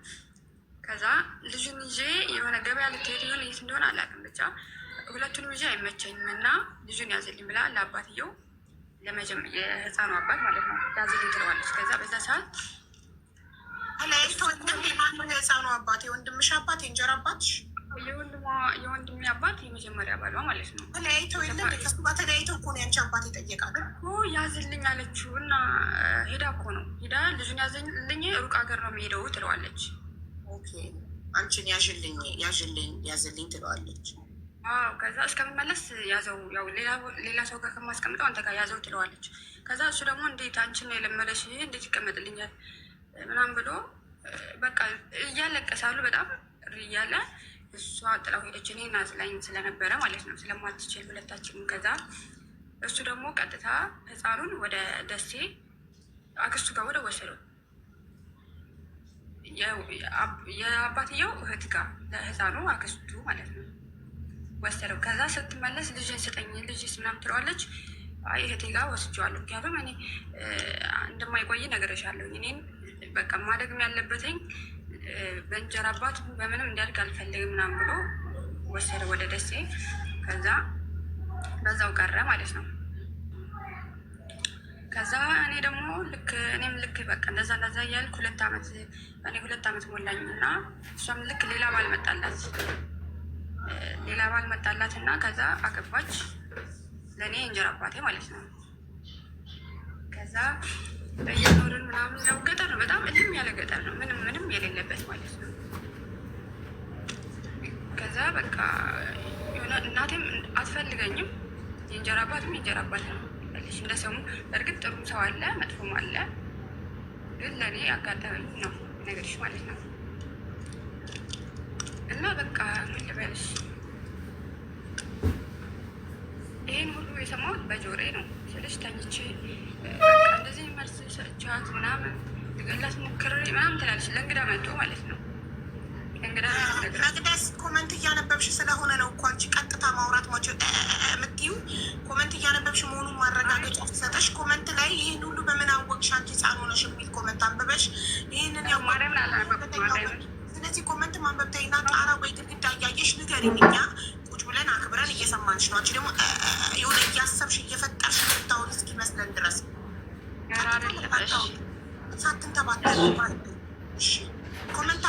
ከዛ ልጁን ይዤ የሆነ ገበያ ልትሄድ ይሆን የት እንደሆነ አላውቅም፣ ብቻ ሁለቱንም ይዤ አይመቸኝም እና ልጁን ያዝልኝ ብላ ለአባትየው የህፃኑ አባት ማለት ነው ያዝልኝ ትለዋለች። ከዛ በዛ ሰዓት የህፃኑ አባት የወንድምሽ አባት የእንጀራ አባትሽ የወንድሜ አባት የመጀመሪያ ባሏ ማለት ነው። ተለያይተው ተለያይተው እኮ ነው ያንቺ አባት ይጠየቃል እኮ ያዝልኝ አለችው እና ሄዳ እኮ ነው ሄዳ ልጁን ያዝልኝ ሩቅ ሀገር ነው የሚሄደው ትለዋለች። አንቺን ያዝልኝ ትለዋለች። ከዛ እስከምመለስ ያዘው ያው ሌላ ሰው ጋር ከማስቀምጠው አንተ ጋር ያዘው ትለዋለች። ከዛ እሱ ደግሞ እንዴት አንቺን የለመለሽ እንዴት ይቀመጥልኛል ምናምን ብሎ በቃ እያለቀሳሉ በጣም እያለ እሷ ጥላው ሄደች። እኔ ናዝላኝ ስለነበረ ማለት ነው ስለማትችል ሁለታችንም። ከዛ እሱ ደግሞ ቀጥታ ህፃኑን ወደ ደሴ አክስቱ ጋር ወደ ወሰደው የአባትየው እህት ጋር ለህፃኑ አክስቱ ማለት ነው ወሰደው። ከዛ ስትመለስ ልጅን ስጠኝ ልጅስ ምናምን ትለዋለች። አይ እህቴ ጋር ወስጄዋለሁ፣ ምክንያቱም እኔ እንደማይቆይ ነግሬሻለሁ። እኔን በቃ ማደግም ያለበትኝ በእንጀራ አባት በምንም እንዲያድግ አልፈልግም ምናምን ብሎ ወሰደ ወደ ደሴ። ከዛ በዛው ቀረ ማለት ነው። ከዛ እኔ ደግሞ እኔም ልክ በቃ እንደዛ እያልኩ 2 ዓመት ሞላኝ እና እሷም ልክ ሌላ ባል መጣላት እና ከዛ አገባች ለእኔ የእንጀራ አባቴ ማለት ነው። ከዛ በየኖርን ምናምን ያው ገጠር ነው፣ በጣም እልም ያለ ገጠር ነው፣ ምንም የሌለበት ማለት ነው። ከዛ በቃ የሆነ እናቴም አትፈልገኝም፣ የእንጀራ አባትም የእንጀራ አባት ነው ያለች እንደ ሰሙ። በእርግጥ ጥሩም ሰው አለ መጥፎም አለ፣ ግን ለእኔ አጋጠመኝ ነው ነገርሽ ማለት ነው። እና በቃ ምን ልበልሽ ይህን ሁሉ የሰማሁት በጆሬ ነው ስልሽ ተኝቼ በቃ እንደዚህ መልስ ሰጫት ምናምን ልገላት ሞክሬ ምናምን ትላለች። ለእንግዳ መጥቶ ማለት ነው። መቅደስ ኮመንት እያነበብሽ ስለሆነ ነው እኮ አንቺ ቀጥታ ማውራት የምትይው። ኮመንት እያነበብሽ መሆኑን ማረጋገጫ ሲሰጠሽ ኮመንት ላይ ይህን ሁሉ በምን አወቅሽ አንቺ ህፃን ሆነሽ የሚል ኮመንት አንብበሽ ይህንን ያው ስለዚህ ኮመንት ማንበብተኝና ጣራ ወይ ግድግዳ እያየሽ ንገሪኝ። እኛ ቁጭ ብለን አክብረን እየሰማንሽ ነው። አንቺ ደግሞ የሆነ እያሰብሽ እየፈጠርሽ የምታወሪ እስኪመስለን ድረስ ሳትንተባተሽ ማለት ነው። ኮመንት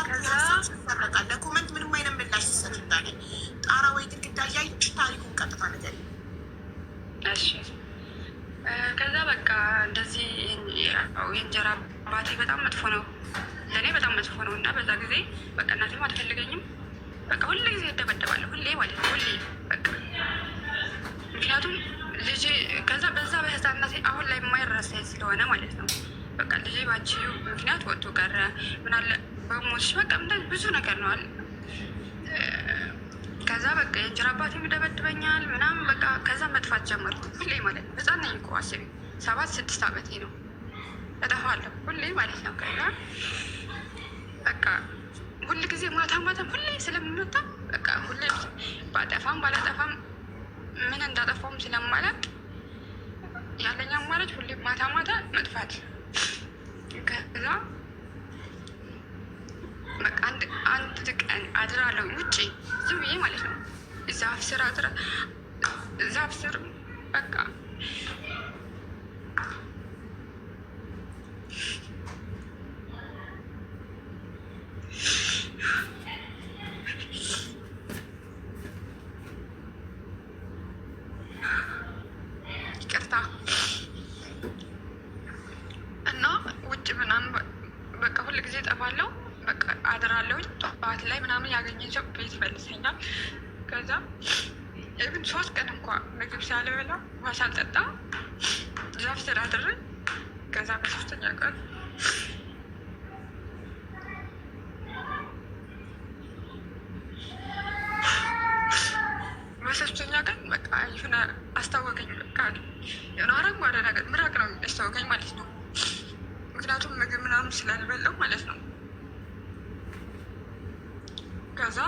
ያረቃል። ለኮመንት ምንም አይነት ምላሽ ትሰጥታለ። ጣራ ወይ ግድግዳ እያየሽ ታሪኩን ቀጥታ ንገሪኝ። ከዛ በቃ እንደዚህ የእንጀራ አባቴ በጣም መጥፎ ነው ለእኔ በጣም መጥፎ ነው። እና በዛ ጊዜ በቃ እናቴም አትፈልገኝም። በቃ ሁሌ ጊዜ እደበደባለሁ፣ ሁሌ ማለት ነው፣ ሁሌ በቃ ምክንያቱም ልጅ ከዛ በዛ በህፃንነቴ አሁን ላይ የማይረሳ ስለሆነ ማለት ነው። በቃ ልጅ ባንቺ ምክንያት ወጥቶ ቀረ ምናለ በሞትሽ በቃ ብዙ ነገር ነው አለ። ከዛ በቃ የእንጀራ አባቴ ይደበድበኛል ምናምን በቃ ከዛ መጥፋት ጀመርኩ ሁሌ ማለት ነው። ህፃን ነኝ እኮ አስቢ፣ 7-6 ዓመቴ ነው። እጠፋለሁ ሁሌ ማለት ነው። ከዛ በቃ ሁል ጊዜ ማታ ማታ ሁሌ ስለምመጣ በቃ ሁሌ ባጠፋም ባላጠፋም ምን እንዳጠፋውም ስለማላቅ ያለኝ አማራጭ ሁሌ ማታ ማታ መጥፋት። ከዛ በቃ አንድ ቀን አድራለሁ ውጭ ዝም ብዬ ማለት ነው። ዛፍ ስር ዛፍ ስር በቃ ይቅርታ እና ውጭ ምናምን በቃ ሁል ጊዜ እጠፋለሁ። በቃ አድራለሁ። ጠዋት ላይ ምናምን ያገኘኝ ሰው ቤት ይመልሰኛል። ከዛ ኢቭን 3 ቀን እንኳ ምግብ ሳልበላ ውሃ ሳልጠጣ ዛፍ ስር አድሬ ከዛ በ3ኛ ቀን በቃ የሆነ አስታወቀኝ። በቃ የሆነ አረንጓዴ ነገር ምራቅ ነው ያስታወቀኝ ማለት ነው። ምክንያቱም ምግብ ምናምን ስላልበላው ማለት ነው። ከዛ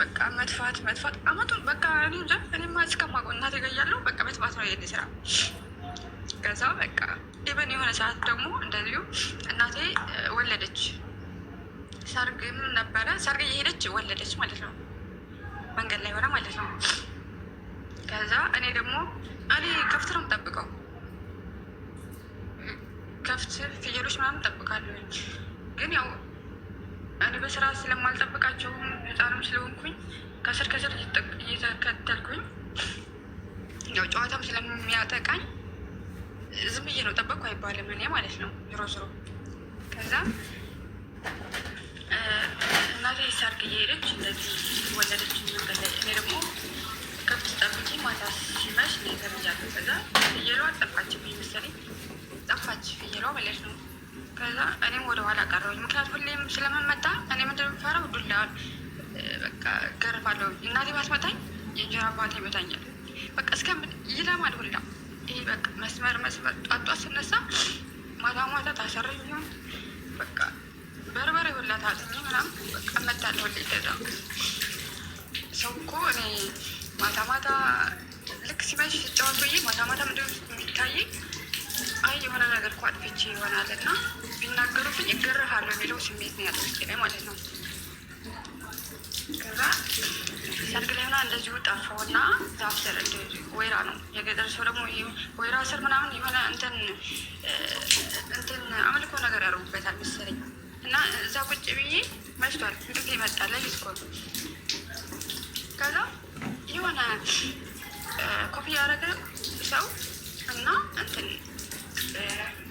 በቃ መጥፋት አመቱን በቃ እኔ እንጃ እኔማ እስከማውቀው እናቴ ጋር እያለሁ በቃ መጥፋት ነው የኔ ስራ። ከዛ በቃ ኢቨን የሆነ ሰዓት ደግሞ እንደዚሁ እናቴ ወለደች። ሰርግም ነበረ። ሰርግ እየሄደች ወለደች ማለት ነው። መንገድ ላይ ሆነ ማለት ነው። ከዛ እኔ ደግሞ ከፍት ነው የምጠብቀው። ከፍት ፍየሎች ምናምን እጠብቃለሁ። ግን ያው እኔ በስራ ስለማልጠብቃቸውም ህፃንም ስለሆንኩኝ ከስር እየተከተልኩኝ ያው ጨዋታም ስለሚያጠቃኝ ዝም ብዬ ነው ጠበቅኩ አይባልም እኔ ማለት ነው። ዞሮ ከዛ እናቴ ሰርግ እየሄደች እንደዚህ ወለደች መንገድ ላይ። እኔ ደግሞ ከብት ጠብቄ ማታ ሲመሽ ነው የተመጃለሁ። ከዛ ፍየሏ ጠፋችብኝ መሰለኝ፣ ጠፋች ፍየሏ ማለት ነው። ከዛ እኔም ወደ ኋላ ቀረሁኝ። ምክንያቱም ሁሌም ስለምመጣ እኔ ምንድን ነው የምፈራው? ዱላዋን በቃ ገርፋለሁ። እናቴ ባትመታኝ የእንጀራ አባቴ ይመታኛል። በቃ ይለማል ሁላ ይሄ በቃ መስመር ጧጧ ስነሳ ማታ ታሰር ቢሆን በቃ በርበሬ ሁላ ታጥኜ ምናምን በቃ እመታለሁ። ሁሌ ከዛ ሰው እኮ እኔ ማታ ልክ ሲመሽ ስጫወት ብዬ ማታ ምንድን የሚታየኝ አይ የሆነ ነገር እኮ አጥፍቼ ይሆናል እና ቢናገሩብኝ እገርሃለሁ የሚለው ስሜት ነው ያለው ውስጤ ላይ ማለት ነው። ከዛ ሰርግ ላይ ሆና እንደዚሁ ጠፋሁና ዛፍ ስር እንደዚሁ ወይራ ነው የገጠር ሰው ደግሞ ወይራ ስር ምናምን የሆነ እንትን አምልኮ ነገር ያደርጉበታል መሰለኝ እና እዛ ቁጭ ብዬ መሽቷል። እንቅልፍ ይመጣ ለሊት እኮ ነው። ከዛ የሆነ ኮፍያ ያደረገ ሰው እና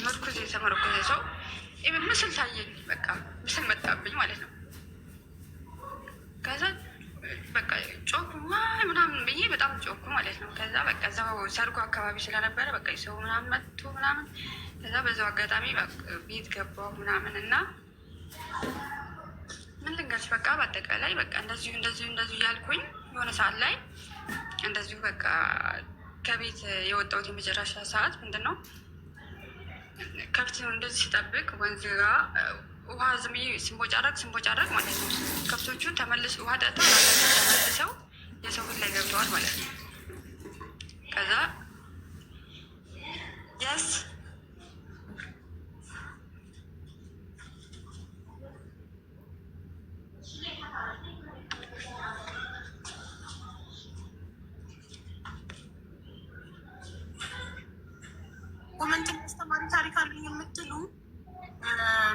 ምርኩዝ የተመረኮዘ ሰው ኢቨን ምስል ታየኝ። በቃ ምስል መጣብኝ ማለት ነው። ከዛ በቃ ጮኩ ምናምን ብዬ በጣም ጮኩ ማለት ነው። ከዛ በቃ እዛው ሰርጉ አካባቢ ስለነበረ በቃ ሰው ምናምን መጥቶ ምናምን ከዛ በዛው አጋጣሚ ቤት ገባሁ ምናምን እና ምን ልንገርሽ በቃ በአጠቃላይ በቃ እንደዚሁ እያልኩኝ የሆነ ሰዓት ላይ እንደዚሁ በቃ ከቤት የወጣሁት የመጨረሻ ሰዓት ምንድን ነው ከብት እንደዚህ ሲጠብቅ ወንዝ ጋ ውሃ ዝም ስንቦጫረቅ ማለት ነው። ከብቶቹ ውሃ ጠጥተው ተመልሰው የሰው ፊት ላይ ገብተዋል ማለት ነው። ከዛ የስ ኮመንት አስተማሪ ታሪክ አሉኝ የምትሉ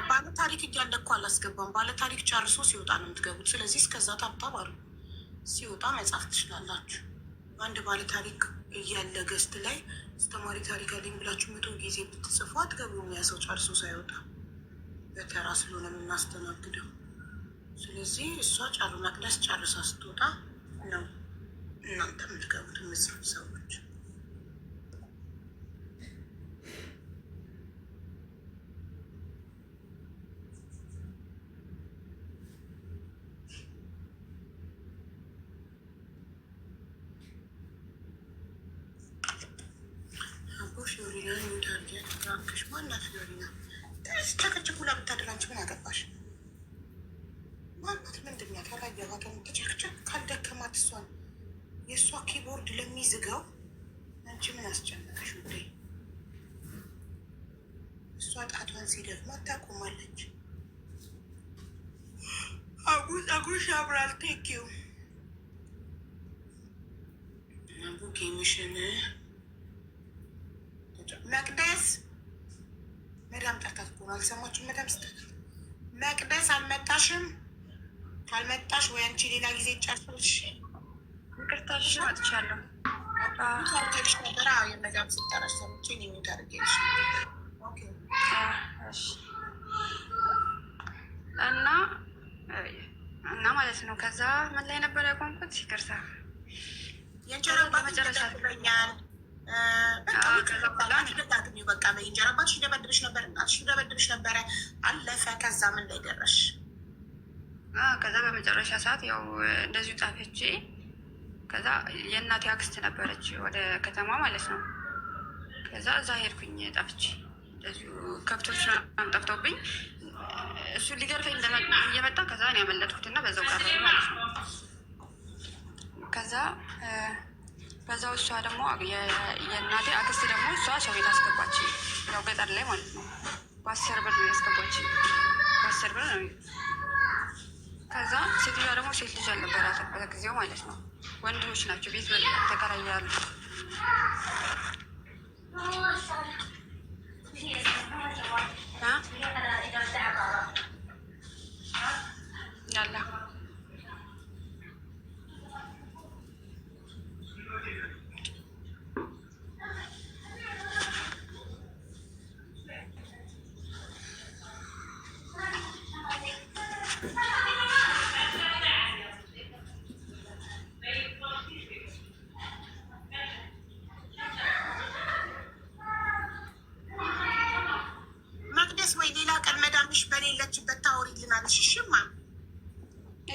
ባለ ታሪክ እያለ እኮ አላስገባም። ባለ ታሪክ ጨርሶ ሲወጣ ነው የምትገቡት። ስለዚህ እስከዛ ታብታብ አሉ ሲወጣ መጻፍ ትችላላችሁ። አንድ ባለ ታሪክ እያለ ገስት ላይ አስተማሪ ታሪክ አለኝ ብላችሁ 100 ጊዜ ብትጽፉ አትገቡም። ያ ሰው ጨርሶ ሳይወጣ በተራ ስለሆነ የምናስተናግደው። ስለዚህ እሷ መቅደስ ጨርሳ ስትወጣ ነው እናንተ የምትገቡት የምትሰሩ ሰዎች። ፊዮሪና ሚዳርጌት ፍራንክሽ ማናት? ፊዮሪና ጨቅጭቅ ብላ ብታደራንች ምን አገባሽ? ማናት? ምንድናት? አላየኋትም። ተጨቅጨቅ ካልደከማት እሷን የእሷ ኪቦርድ ለሚዝጋው አንቺ ምን አስጨነቀሽ ውዴ? እሷ ጣቷን ሲደግማ ታቆማለች። አጉሽ ያምራል። ቴንኪው አቡ ጌሚሽን መቅደስ መዳም ጠርታት እኮ ነው። አልሰማችሁም? መዳም ስጠት መቅደስ አልመጣሽም? ካልመጣሽ ወይ አንቺ ሌላ ጊዜ ጨርሶች ይቅርታሽ መጥቻለሁ። ታርጌሽ ነበረ የመዳም ስጠራሽ ሰምቼ የሚታርጌሽ እና ማለት ነው። ከዛ ምን ላይ ነበረ ያቆምኩት? ይቅርታ የእንጀራ መጨረሻ ትለኛል። በቃ በእንጀራ አባትሽ ደበድብሽ ነበር፣ እናትሽ ደበድብሽ ነበረ። አለፈ። ከዛ ምን ላይ ደረሽ? ከዛ በመጨረሻ ሰዓት ያው እንደዚሁ ጣፈቼ። ከዛ የእናቴ አክስት ነበረች ወደ ከተማ ማለት ነው። ከዛ እዛ ሄድኩኝ ጠፍቼ፣ እንደዚሁ ከብቶች ጠፍተውብኝ እሱ ሊገርፈኝ እየመጣ ከዛ እኔ ያመለጥኩትና በዛው ቀረ ማለት ነው። ከዛ በዛው እሷ ደግሞ የእናቴ አክስት ደግሞ እሷ ሰው ቤት አስገባች፣ ያው ገጠር ላይ ማለት ነው። በ10 ብር ነው ያስገባች፣ በ10 ብር ነው። ከዛ ሴትዮዋ ደግሞ ሴት ልጅ አልነበራትም በጊዜው ማለት ነው። ወንድሞች ናቸው ቤት ተከራያሉ። ያላ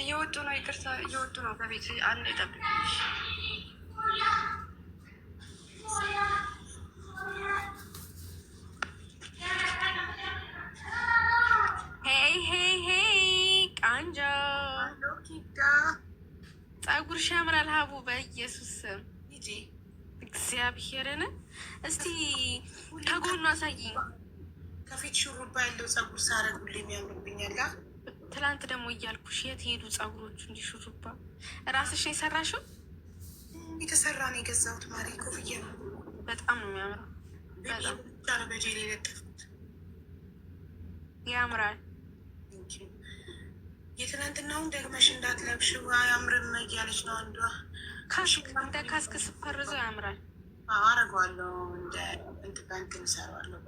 እየወጡ ነው። ይቅርታ እየወጡ ነው ከቤት። አንድ ጠብቅ። ቃንጆ ፀጉርሽ ያምራል ሀቡ፣ በኢየሱስ ስም እግዚአብሔርን። እስቲ ከጎኑ አሳይኝ። ከፊት ሹሩባ ያለው ፀጉር ሳረጉል የሚያምርብኛላ። ትላንት ደግሞ እያልኩሽ የት ሄዱ ፀጉሮቹ? እንዲ ሹሩባ ራስሽ ነው የሰራሽው? የተሰራ ነው የገዛሁት። ማሪ ኮፍያ በጣም ነው የሚያምረው። በጣም በጄሌ የለጠፉት ያምራል። የትናንትናውን ደግመሽ እንዳትለብሽ አያምርም እያለች ነው አንዷ። እንደ ካስክ ስፐርዞ ያምራል። አረጓለሁ እንደ እንትን እሰራዋለሁ።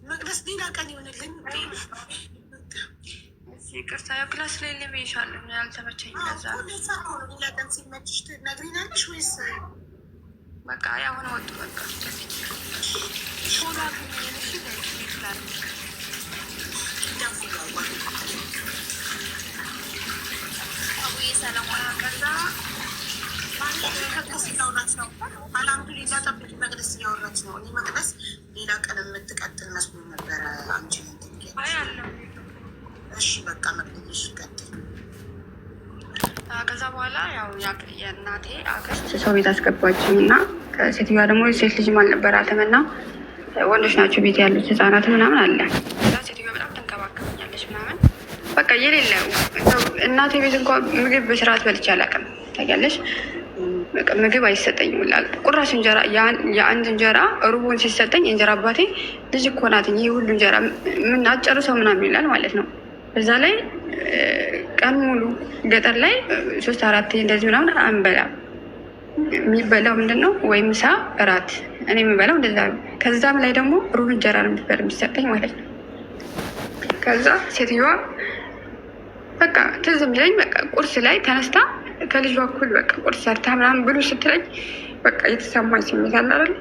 መቅደስ ሌላ ቀን ይሆንልኝ። ይቅርታ ያው ክላስ ላይ ልብይሻለሁ ያልተመቸኝ ለዛ ነው። ሌላ ቀን ሲመችሽ ትነግሪናለሽ ወይስ በቃ ያሁን ወጡ? በቃ ሾላ ግንሽ ይችላል። አቡዬ ሰላማዊ ከዛ መቅደስ እያወራች ነው። አልሐምዱሊላ ጠብቂ። መቅደስ እያወራች ነው። እኔ መቅደስ ሌላ ቀን የምትቀጥል መስሎ ነበረ። አንቺ አለው። እሺ በቃ መቅደስ ይቀጥል። ከዛ በኋላ ያው የእናቴ አክስት ሰው ቤት አስገባችኝ እና ከሴትዮዋ ደግሞ ሴት ልጅም አልነበራትም እና ወንዶች ናቸው ቤት ያሉት ህፃናት ምናምን አለ። ሴትዮዋ በጣም ተንከባከበኛለች ምናምን በቃ የሌለ እናቴ ቤት እንኳን ምግብ በስርዓት በልቼ አላውቅም። ታውቂያለሽ ምግብ አይሰጠኝም። ቁራሽ እንጀራ የአንድ እንጀራ ሩቡን ሲሰጠኝ እንጀራ አባቴ ልጅ እኮ ናት ይህ ሁሉ እንጀራ ምን አጨርሰው ምናምን ይላል ማለት ነው። በዛ ላይ ቀን ሙሉ ገጠር ላይ 3-4 እንደዚህ ምናምን አንበላም። የሚበላው ምንድን ነው ወይ ምሳ እራት፣ እኔ የምበላው እንደዛ ነው። ከዛም ላይ ደግሞ ሩብ እንጀራ ነው የሚሰጠኝ ማለት ነው። ከዛ ሴትዮዋ በቃ ትዝ የሚለኝ በቃ ቁርስ ላይ ተነስታ ከልጇ እኩል በቃ ቁርስ ሰርታ ምናምን ብሉ ስትለኝ በቃ የተሰማኝ ስሜት አለ አይደል?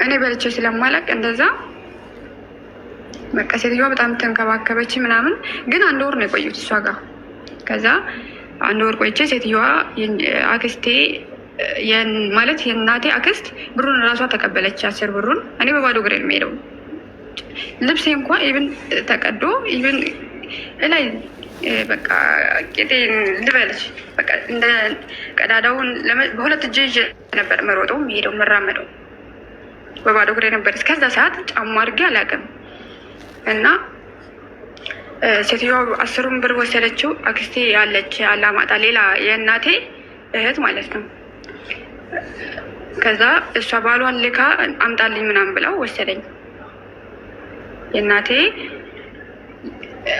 እኔ በልቼ ስለማላቅ እንደዛ በቃ ሴትዮዋ በጣም ተንከባከበች ምናምን። ግን 1 ወር ነው የቆዩት እሷ ጋር። ከዛ 1 ወር ቆይቼ ሴትዮዋ አክስቴ ማለት የእናቴ አክስት ብሩን እራሷ ተቀበለች፣ 10 ብሩን። እኔ በባዶ እግሬ ነው የምሄደው። ልብሴ እንኳ ኢቭን ተቀዶ ኢቭን እላይ በቃ ቄጤን ልበልሽ በቃ እንደ ቀዳዳውን በ2 እጄ ይዤ ነበር መሮጠው የምሄደው መራመደው። በባዶ እግሬ ነበር እስከዛ ሰዓት። ጫማ አድርጌ አላውቅም። እና ሴትዮዋ 10 ብር ወሰደችው። አክስቴ ያለች አላማጣ ሌላ የእናቴ እህት ማለት ነው። ከዛ እሷ ባሏን ልካ አምጣልኝ ምናምን ብላው ወሰደኝ። የእናቴ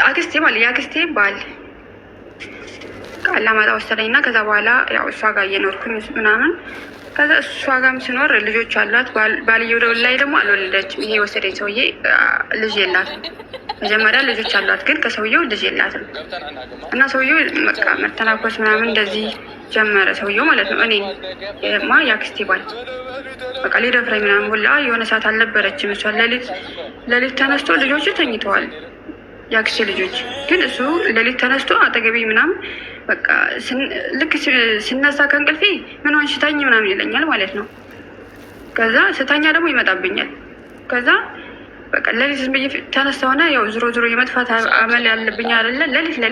አክስቴ ማለት የአክስቴ ባል አላማጣ ወሰደኝ እና ከዛ በኋላ ያው እሷ ጋር እየኖርኩኝ ምናምን። ከዛ እሷ ጋርም ስኖር ልጆች አሏት። ባልየው ደውል ላይ ደግሞ አልወለደችም። ይሄ የወሰደኝ ሰውዬ ልጅ የላትም። መጀመሪያ ልጆች አሏት፣ ግን ከሰውየው ልጅ የላትም። እና ሰውየው በቃ መተናኮስ ምናምን እንደዚህ ጀመረ ሰውየው ማለት ነው። እኔ ማ የአክስቴ ባል በቃ ሊደፍረኝ ምናምን ሁላ የሆነ ሰዓት አልነበረችም እሷ። ሌሊት ተነስቶ ልጆቹ ተኝተዋል፣ የአክስቴ ልጆች። ግን እሱ ሌሊት ተነስቶ አጠገቤ ምናምን በቃ ልክ ስነሳ ከእንቅልፌ ምን ሆንሽ ተኝ ምናምን ይለኛል ማለት ነው። ከዛ ስተኛ ደግሞ ይመጣብኛል። ከዛ በቃ ሌሊት ዝም ብዬ ተነሳ ሆነ ያው ዞሮ የመጥፋት አመል ያለብኝ አይደለ።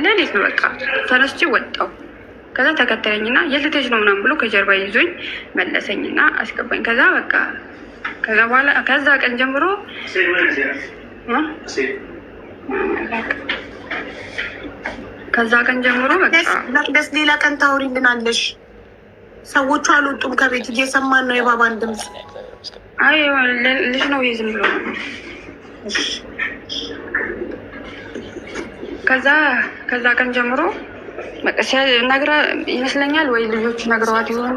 ሌሊት ነው በቃ ተነስቼ ወጣው። ከዛ ተከተለኝና የት ልትሄጂ ነው ምናምን ብሎ ከጀርባ ይዞኝ መለሰኝና አስገባኝ። ከዛ በቃ ከዛ በኋላ ከዛ ቀን ጀምሮ ከዛ ቀን ጀምሮ በቃ ደስ ሌላ ቀን ታውሪልናለሽ። ሰዎቹ አልወጡም ከቤት እየሰማን ነው የባባን ድምፅ። አይ ልጅ ነው ዝም ብሎ ነው። ከዛ ቀን ጀምሮ በቃ ነግራ ይመስለኛል ወይ ልጆቹ ነግረዋት ይሆን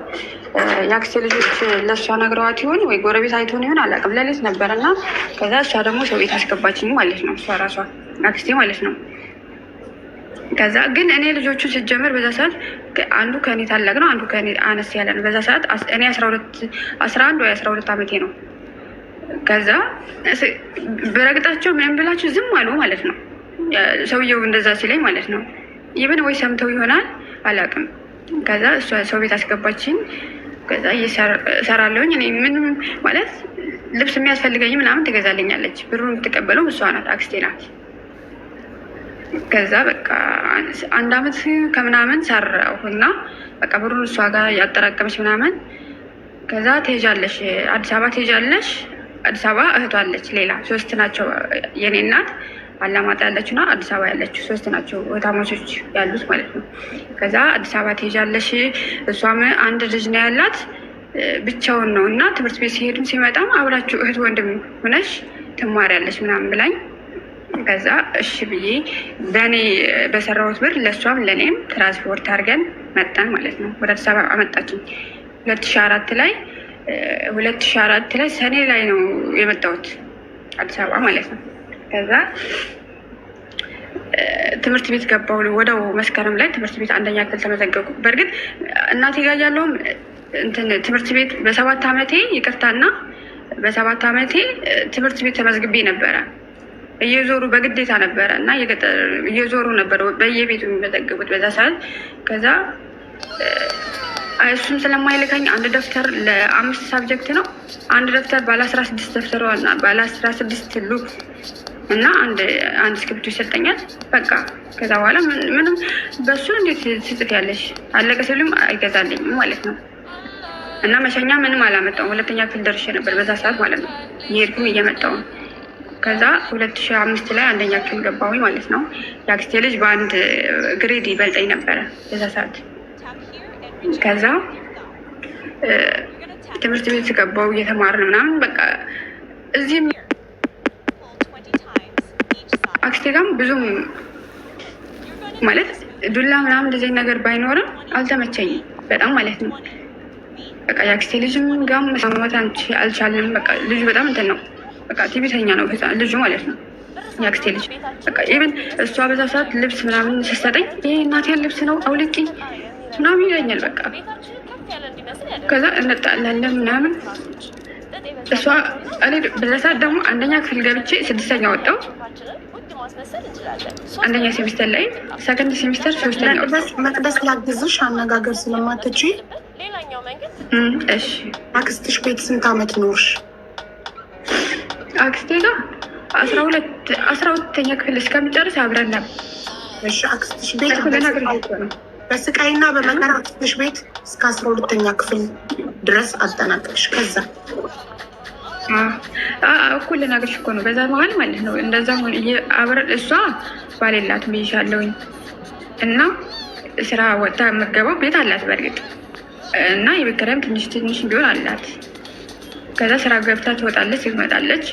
የአክስቴ ልጆች ለእሷ ነግረዋት ይሆን ወይ ጎረቤት አይቶን ይሆን አላውቅም። ሌሊት ነበር እና ከዛ እሷ ደግሞ ሰው ቤት አስገባችኝ ማለት ነው። እሷ ራሷ አክስቴ ማለት ነው። ከዛ ግን እኔ ልጆቹ ሲጀምር በዛ ሰዓት አንዱ ከእኔ ታላቅ ነው፣ አንዱ ከእኔ አነስ ያለ ነው። በዛ ሰዓት እኔ 11 ወይ 12 ዓመቴ ነው። ከዛ በረግጣቸው ምንም ብላቸው ዝም አሉ ማለት ነው። ሰውየው እንደዛ ሲለኝ ማለት ነው። ይብን ወይ ሰምተው ይሆናል አላውቅም። ከዛ እሷ ሰው ቤት አስገባችኝ። ከዛ እሰራለሁኝ እኔ ምንም ማለት ልብስ የሚያስፈልገኝ ምናምን ትገዛልኛለች። ብሩን የምትቀበለው እሷ ናት፣ አክስቴ ናት። ከዛ በቃ 1 ዓመት ከምናምን ሰራሁና በቃ ብሩን እሷ ጋር ያጠራቀመች ምናምን። ከዛ ትሄጃለሽ፣ አዲስ አበባ ትሄጃለሽ። አዲስ አበባ እህቷ አለች ሌላ 3 ናቸው። የኔ እናት አላማጣ ያለችና አዲስ አበባ ያለችው 3 ናቸው እህታማቾች ያሉት ማለት ነው። ከዛ አዲስ አበባ ትሄጃለሽ፣ እሷም 1 ልጅ ነው ያላት፣ ብቻውን ነው እና ትምህርት ቤት ሲሄድም ሲመጣም አብራችሁ እህት ወንድም ሆነሽ ትማሪያለሽ ምናምን ብላኝ። ከዛ እሺ ብዬ በእኔ በሰራሁት ብር ለእሷም ለእኔም ትራንስፖርት አድርገን መጣን ማለት ነው። ወደ አዲስ አበባ አመጣችኝ 2004 ላይ ሰኔ ላይ ነው የመጣሁት አዲስ አበባ ማለት ነው። ከዛ ትምህርት ቤት ገባሁ ወደው መስከረም ላይ ትምህርት ቤት 1ኛ ክፍል ተመዘገብኩ። በእርግጥ እናቴ ጋር ያለውም እንትን ትምህርት ቤት በ7 ዓመቴ ይቅርታና በ7 ዓመቴ ትምህርት ቤት ተመዝግቤ ነበረ። እየዞሩ በግዴታ ነበረ እና እየዞሩ ነበር በየቤቱ የሚመዘግቡት በዛ ሰዓት። ከዛ እሱም ስለማይልከኝ 1 ደብተር ለ5 ሳብጀክት ነው። 1 ደብተር ባለ 16 ደብተር እና ባለ 16 ሉክ እና አንድ እስክሪብቶ ይሰጠኛል በቃ። ከዛ በኋላ ምንም በሱ እንዴት ትጽፍ ያለሽ አለቀ ሲሉም አይገዛልኝም ማለት ነው። እና መሸኛ ምንም አላመጣውም። 2ኛ ክፍል ደርሼ ነበር በዛ ሰዓት ማለት ነው። እየሄድኩም እየመጣውም ከዛ 2005 ላይ 1ኛ ክፍል ገባሁኝ ማለት ነው። የአክስቴ ልጅ በ1 ግሬድ ይበልጠኝ ነበረ በዛ ሰዓት። ከዛ ትምህርት ቤት ገባሁ እየተማርን ምናምን በቃ እዚህም አክስቴ ጋርም ብዙም ማለት ዱላ ምናምን እንደዚህ ነገር ባይኖርም አልተመቸኝም በጣም ማለት ነው። በቃ የአክስቴ ልጅም ጋርም መስማማት አልቻልንም። በቃ ልጁ በጣም እንትን ነው በቃ ቲቪተኛ ነው ልጁ ማለት ነው። የአክስቴ ልጅ በቃ ኢቨን እሷ በዛ ሰዓት ልብስ ምናምን ስትሰጠኝ ይሄ እናቴን ልብስ ነው አውልቂ ምናምን ይለኛል። በቃ ከዛ እንጣላለን ምናምን። እሷ እኔ በዛ ሰዓት ደግሞ አንደኛ ክፍል ገብቼ 6ኛ ወጣሁ። አንደኛ ሴሚስተር ላይ ሰከንድ ሴሚስተር 3ኛ ወጣሁ። መቅደስ ላግዝሽ አነጋገር ስለማትችይ እሺ። አክስትሽ ቤት ስንት አመት ኖርሽ? አክስቴ ጋር 12ኛ ክፍል እስከሚጨርስ አብረን ነበር። እሺ አክስትሽ ቤት በስቃይና በመከራ አክስትሽ ቤት እስከ 12ኛ ክፍል ድረስ አጠናቀቅሽ። ከዛ እኩል ልነግርሽ እኮ ነው በዛ መሀል ማለት ነው። እንደዛ አብረን እሷ ባል የላትም ብዬሻለሁኝ እና ስራ ወጥታ የምትገባው ቤት አላት በእርግጥ እና የቤት ኪራይም ትንሽ ቢሆን አላት። ከዛ ስራ ገብታ ትወጣለች ትመጣለች።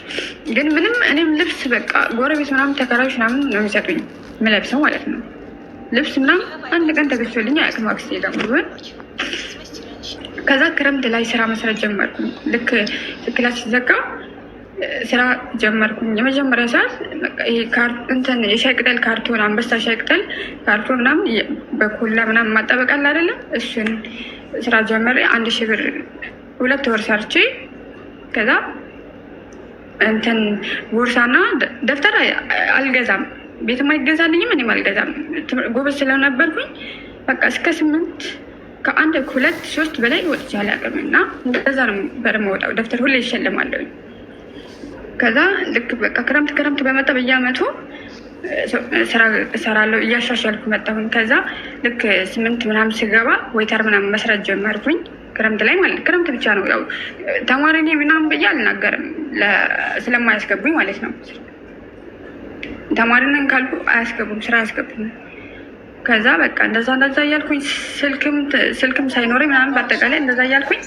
ግን ምንም እኔም ልብስ በቃ ጎረቤት ምናምን ተከራዮች ምናምን ነው የሚሰጡኝ የምለብሰው ማለት ነው። ልብስ ምናምን አንድ ቀን ተገዝቶልኝ አያውቅም አክስቴ ጋር ቢሆን። ከዛ ክረምት ላይ ስራ መስራት ጀመርኩኝ። ልክ ክላስ ሲዘጋ ስራ ጀመርኩኝ። የመጀመሪያ ሰዓት እንትን የሻይ ቅጠል ካርቶን፣ አንበሳ ሻይ ቅጠል ካርቶን ምናምን በኮላ ምናምን ማጠበቃል አይደለም፣ እሱን ስራ ጀመረ። 1000 ብር 2 ወር ሰርቼ ከዛ እንትን ቦርሳና ደብተር አልገዛም፣ ቤትም አይገዛልኝም፣ እኔም አልገዛም። ጎበዝ ስለነበርኩኝ በቃ እስከ 8 ከ1 2 3 በላይ ወጥቼ አላውቅም። እና እንደዛ ነው በመወጣው ደብተር ሁሌ ይሸልማለሁ። ከዛ ልክ በቃ ክረምት በመጣ በየአመቱ ስራ እሰራለሁ፣ እያሻሻልኩ መጣሁኝ። ከዛ ልክ 8 ምናምን ስገባ ዌይተር ምናምን መስራት ጀመርኩኝ። ክረምት ላይ ማለት ክረምት ብቻ ነው ያው ተማሪ ነኝ ምናምን ብዬ አልናገርም ስለማያስገቡኝ ማለት ነው። ተማሪ ነኝ ካልኩ አያስገቡም፣ ስራ አያስገቡም። ከዛ በቃ እንደዛ እያልኩኝ ስልክም ሳይኖረኝ ምናምን በአጠቃላይ እንደዛ እያልኩኝ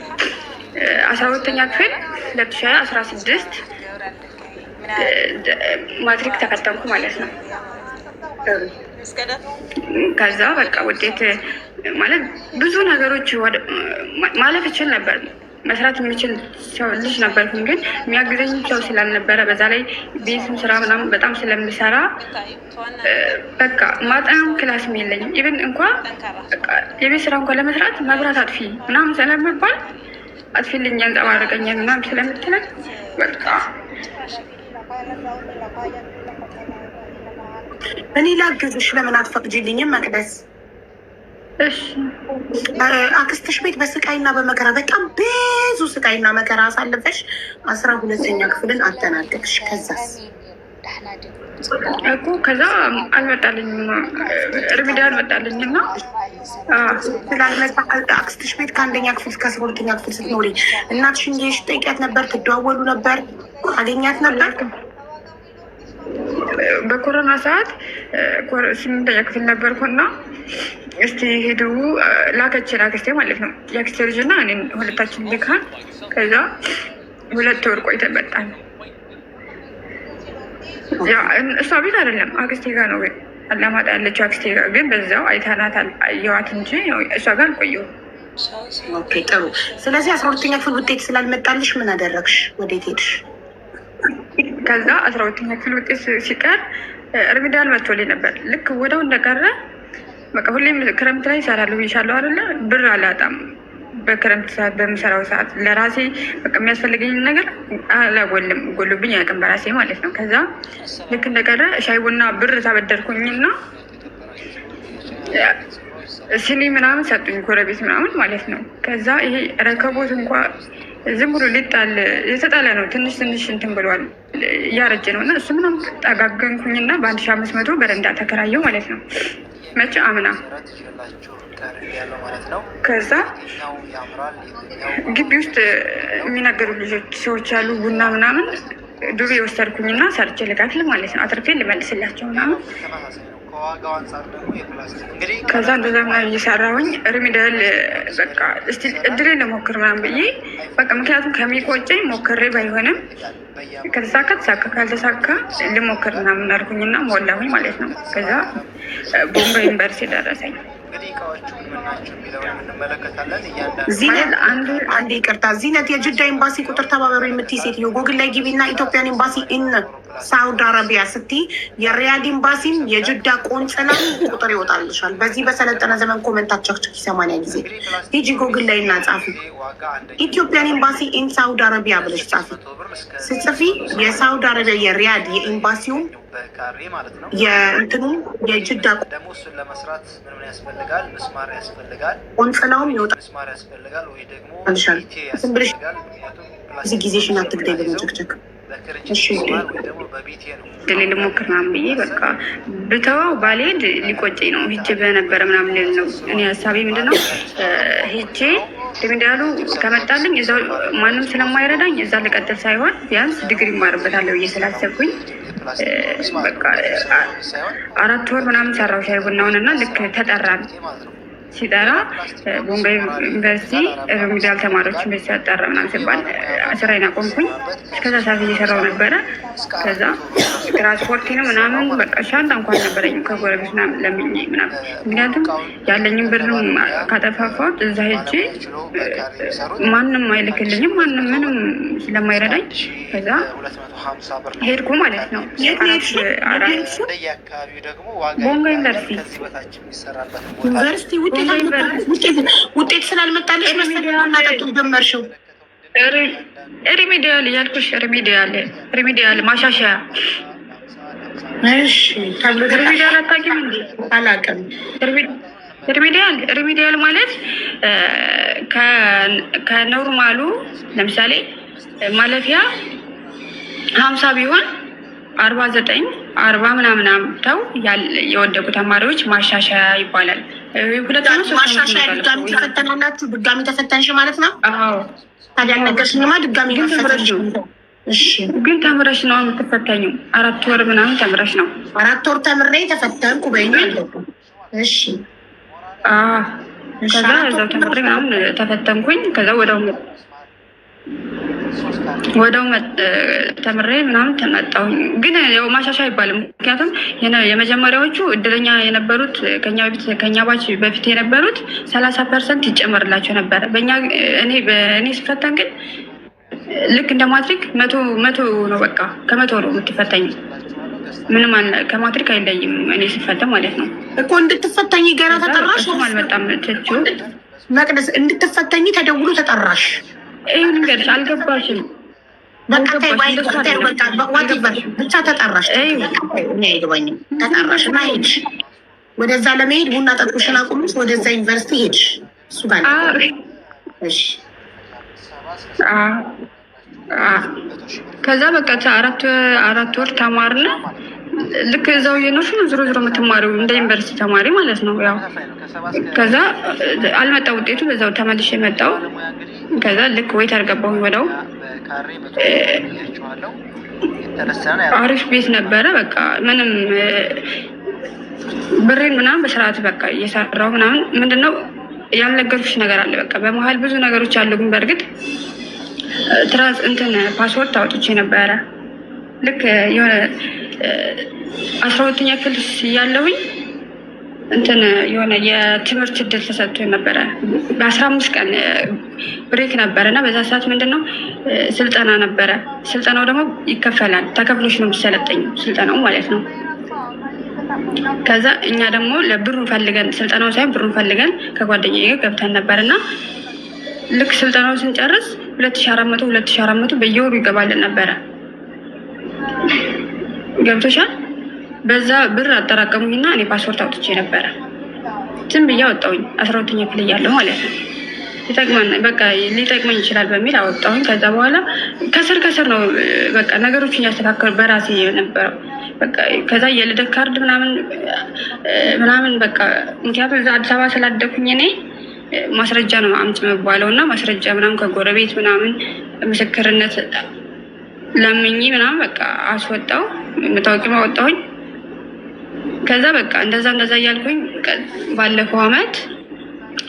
12ኛ ክፍል 2016 ማትሪክ ተፈተንኩ ማለት ነው። ከዛ በቃ ውጤት ማለት ብዙ ነገሮች ማለፍ እችል ነበር፣ መስራት የሚችል ሰው ልጅ ነበርኩኝ። ግን የሚያግዘኝ ሰው ስላልነበረ በዛ ላይ ቤትም ስራ ምናምን በጣም ስለምሰራ በቃ ማጠናም ክላስም የለኝም። ኢቨን እንኳን የቤት ስራ እንኳን ለመስራት መብራት አጥፊ ምናምን ስለምባል አጥፊልኝ ያንጸባርቀኛል ምናምን ስለምትለኝ በቃ እኔ ላግዝሽ ለምን አትፈቅጂልኝም መቅደስ? እሺ አክስትሽ ቤት በስቃይና በመከራ በጣም ብዙ ስቃይና መከራ አሳልፈሽ 12ኛ ክፍልን አጠናቀቅሽ። ከዛስ እኮ ከዛ አልመጣልኝም፣ እርምጃ አልመጣልኝ እና ስላልመጣ አክስትሽ ቤት ከ1ኛ ክፍል እስከ 12ኛ ክፍል ስትኖሪ እናትሽን ሄደሽ ጠይቂያት ነበር? ትደዋወሉ ነበር? አገኛት ነበር? በኮሮና ሰዓት 8ኛ ክፍል ነበርኩና እስቲ ሄዱ ላከችን አክስቴ ማለት ነው። የአክስቴ ልጅና እኔ ሁለታችን ልካን ከዛ 2 ወር ቆይተን መጣን። እሷ ቤት አይደለም አክስቴ ጋር ነው አላማጣ ያለችው አክስቴ ጋር። ግን በዛው አይተናታል፣ አየዋት እንጂ እሷ ጋር አልቆየሁም። ኦኬ ጥሩ። ስለዚህ 12ኛ ክፍል ውጤት ስላልመጣልሽ ምን አደረግሽ? ወዴት ሄድሽ? ከዛ 12ኛ ክፍል ውጤት ሲቀር ሪሚዲያል መጥቶልኝ ነበር። ልክ ወደው እንደቀረ በቃ ሁሌም ክረምት ላይ ይሰራለሁ ይሻለሁ አይደለ? ብር አላጣም። በክረምት ሰዓት በምሰራው ሰዓት ለራሴ በቃ የሚያስፈልገኝ ነገር አላጎልም፣ ጎሉብኝ አያውቅም በራሴ ማለት ነው። ከዛ ልክ እንደቀረ ሻይ ቡና ብር ተበደርኩኝና ሲኒ ምናምን ሰጡኝ፣ ጎረቤት ምናምን ማለት ነው። ከዛ ይሄ ረከቦት እንኳ ዝም ብሎ ሊጣል የተጣለ ነው። ትንሽ እንትን ብሏል፣ እያረጀ ነው። እና እሱ ምናምን ጠጋገንኩኝና በ1500 በረንዳ ተከራየው ማለት ነው። መቼ አምና ከዛ ግቢ ውስጥ የሚነገሩ ሰዎች ያሉ ቡና ምናምን ዱቤ ወሰድኩኝና ሰርቼ ልጋትል ማለት ነው። አትርፌ ልመልስላቸው ምናምን። ከዛ እንደዛ ምናምን እየሰራሁኝ ሪሚዲያል በቃ እስቲ እድሌን ልሞክር ምናምን ብዬ በቃ ምክንያቱም ከሚቆጨኝ ሞክሬ ባይሆንም ከተሳካ ተሳካ፣ ካልተሳካ ልሞክር ምናምን አልኩኝና ሞላሁኝ ማለት ነው። ከዛ ቦምባ ዩኒቨርሲቲ ደረሰኝ። ዚነት አንድ ይቅርታ፣ ዚነት የጅዳ ኤምባሲ ቁጥር ተባበሩ የምትይ ሴትዮ ጎግል ላይ ግቢና ኢትዮጵያን ኤምባሲ ኢን ሳውዲ አረቢያ ስትይ የሪያድ ኤምባሲም የጅዳ ቆንጽላም ቁጥር ይወጣልሻል። በዚህ በሰለጠነ ዘመን ኮመንታቸው 80 ጊዜ ሂጂ ጎግል ላይ እና ጻፊ ኢትዮጵያን ኤምባሲ ኢን ሳውዲ አረቢያ ብለሽ ጻፊ። ስትጽፊ የሳውዲ አረቢያ የሪያድ የኤምባሲውም የእንትኑም የጅዳ ደግሞ እሱን ለመስራት ምን ያስፈልጋል? ምስማር ያስፈልጋል፣ ቆንጽላውም ይወጣል። ምስማር ያስፈልጋል ወይ ደግሞ ዝም ብለሽ እዚህ ጊዜሽን አትግደይ በመጨቅጨቅ። ድሌ ልሞክር ምናምን ብዬ በቃ ብተዋው ባልሄድ ሊቆጨኝ ነው። ሂጄ በነበረ ምናምን ነው እኔ ሀሳቤ ምንድነው ሂጄ ሪሚዲያሉ ከመጣልኝ እዛው ማንም ስለማይረዳኝ እዛ ልቀጥል ሳይሆን ቢያንስ ዲግሪ ይማርበታለሁ ብዬ ስላሰብኩኝ በቃ 4 ወር ምናምን ሰራው ሻይ ቡናውን እና ልክ ተጠራን። ሲጠራ ቦምቤ ዩኒቨርሲቲ ሪሚዲያል ተማሪዎች ዩኒቨርሲቲ ያጠራ ምናምን ሲባል ስራዬን አቆምኩኝ። እስከዛ ሰዓት እየሰራው ነበረ። ከዛ ትራንስፖርት ነው ምናምን በቃ ሻንጣ እንኳን ነበረኝ ከጎረቤት ምናምን ለምኜ ምናምን፣ ምክንያቱም ያለኝም ብርም ካጠፋፋሁት እዛ ሄጄ ማንም አይልክልኝም ማንም ምንም ስለማይረዳኝ ከዛ ሄድኩ ማለት ነው። ቦንጋ ዩኒቨርሲቲ ውጤት ስላልመጣለች መሰለኝ ጀመርሽው። ሪሚዲያል ያልኩሽ ሪሚዲያል ማሻሻያ። እሺ ሪሚዲያል አታውቂም እንዴ? አላውቅም። ሪሚዲያል ማለት ከኖርማሉ ለምሳሌ ማለፊያ 50 ቢሆን 49 40 ምናምን አምጥተው የወደቁ ተማሪዎች ማሻሻያ ይባላል። ማሻሻያ ድጋሚ ተፈተናላችሁ? ድጋሚ ተፈተንሽ ማለት ነው? አዎ። ታዲያ ነገርሽኝማ ድጋሚ ተፈተንሽ። እሺ ግን ተምረሽ ነው የምትፈተኙ? 4 ወር ምናምን ተምረሽ ነው? 4 ወር ተምሬ ተፈተንኩ በይኝ አለኩ። እሺ ከዛ እዛው ተምሬ ምናምን ተፈተንኩኝ። ከዛ ወደው ተምሬ ምናምን ተመጣሁኝ። ግን ያው ማሻሻያ አይባልም። ምክንያቱም የመጀመሪያዎቹ እድለኛ የነበሩት ከኛ ባች በፊት የነበሩት 30% ይጨመርላቸው ነበረ። እኔ ስፈተን ግን ልክ እንደ ማትሪክ መቶ ነው። በቃ ከመቶ ነው የምትፈተኝ። ምንም ከማትሪክ አይለይም። እኔ ስፈተን ማለት ነው እኮ እንድትፈተኝ ገና ተጠራሽ። አልመጣም ትቹ መቅደስ እንድትፈተኝ ተደውሎ ተጠራሽ። ይህ ንገርሽ አልገባሽም። ብቻ ተጠራሽ። አይገባኝም። ተጠራሽ እና ሄድሽ። ወደዛ ለመሄድ ቡና ጠጥቁሽን አቁምሽ ወደዛ ዩኒቨርሲቲ ሄድሽ። እሱ ጋር ከዛ በቃ 4 ወር ተማርና ልክ እዛው እየኖርሽ ነው ዞሮ የምትማሪው እንደ ዩኒቨርሲቲ ተማሪ ማለት ነው። ያው ከዛ አልመጣ ውጤቱ በዛው ተመልሼ መጣሁ። ከዛ ልክ ወይ ተርገባሁኝ ወደው አሪፍ ቤት ነበረ። በቃ ምንም ብሬን ምናምን በስርዓት በቃ እየሰራሁ ምናምን ምንድነው ያልነገርኩሽ ነገር አለ። በቃ በመሀል ብዙ ነገሮች አሉ። ግን በእርግጥ ፓስፖርት አውጥቼ ነበረ። ልክ የሆነ 12ኛ ክፍል እያለሁኝ የሆነ የትምህርት እድል ተሰጥቶ ነበረ። በ15 ቀን ብሬክ ነበረ እና በዛ ሰዓት ምንድነው ስልጠና ነበረ። ስልጠናው ደግሞ ይከፈላል። ተከፍሎች ነው የሚሰለጠኝ ስልጠናው ማለት ነው። ከዛ እኛ ደግሞ ለብሩን ፈልገን ስልጠናው ሳይሆን ብሩን ፈልገን ከጓደኛዬ ጋር ገብተን ነበር እና ልክ ስልጠናው ስንጨርስ 2400 በየወሩ ይገባልን ነበረ። ገብቶሻል? በዛ ብር አጠራቀሙኝና እኔ ፓስፖርት አውጥቼ ነበረ። ዝም ብዬ አወጣሁኝ 12ኛ ክፍል እያለሁ ማለት ነው። ሊጠቅመኝ ይችላል በሚል አወጣሁኝ። ከዛ በኋላ ከስር ነው በቃ ነገሮችን እያስተካከሉ በራሴ ነበረው። በቃ ከዛ የልደት ካርድ ምናምን በቃ ምክንያቱም እዛ አዲስ አበባ ስላደኩኝ እኔ ማስረጃ ነው አምጪ የሚባለው እና ማስረጃ ምናምን ከጎረቤት ምናምን ምስክርነት ለምኝ ምናምን በቃ አስወጣው። መታወቂያ አወጣሁኝ። ከዛ በቃ እንደዛ እያልኩኝ ባለፈው አመት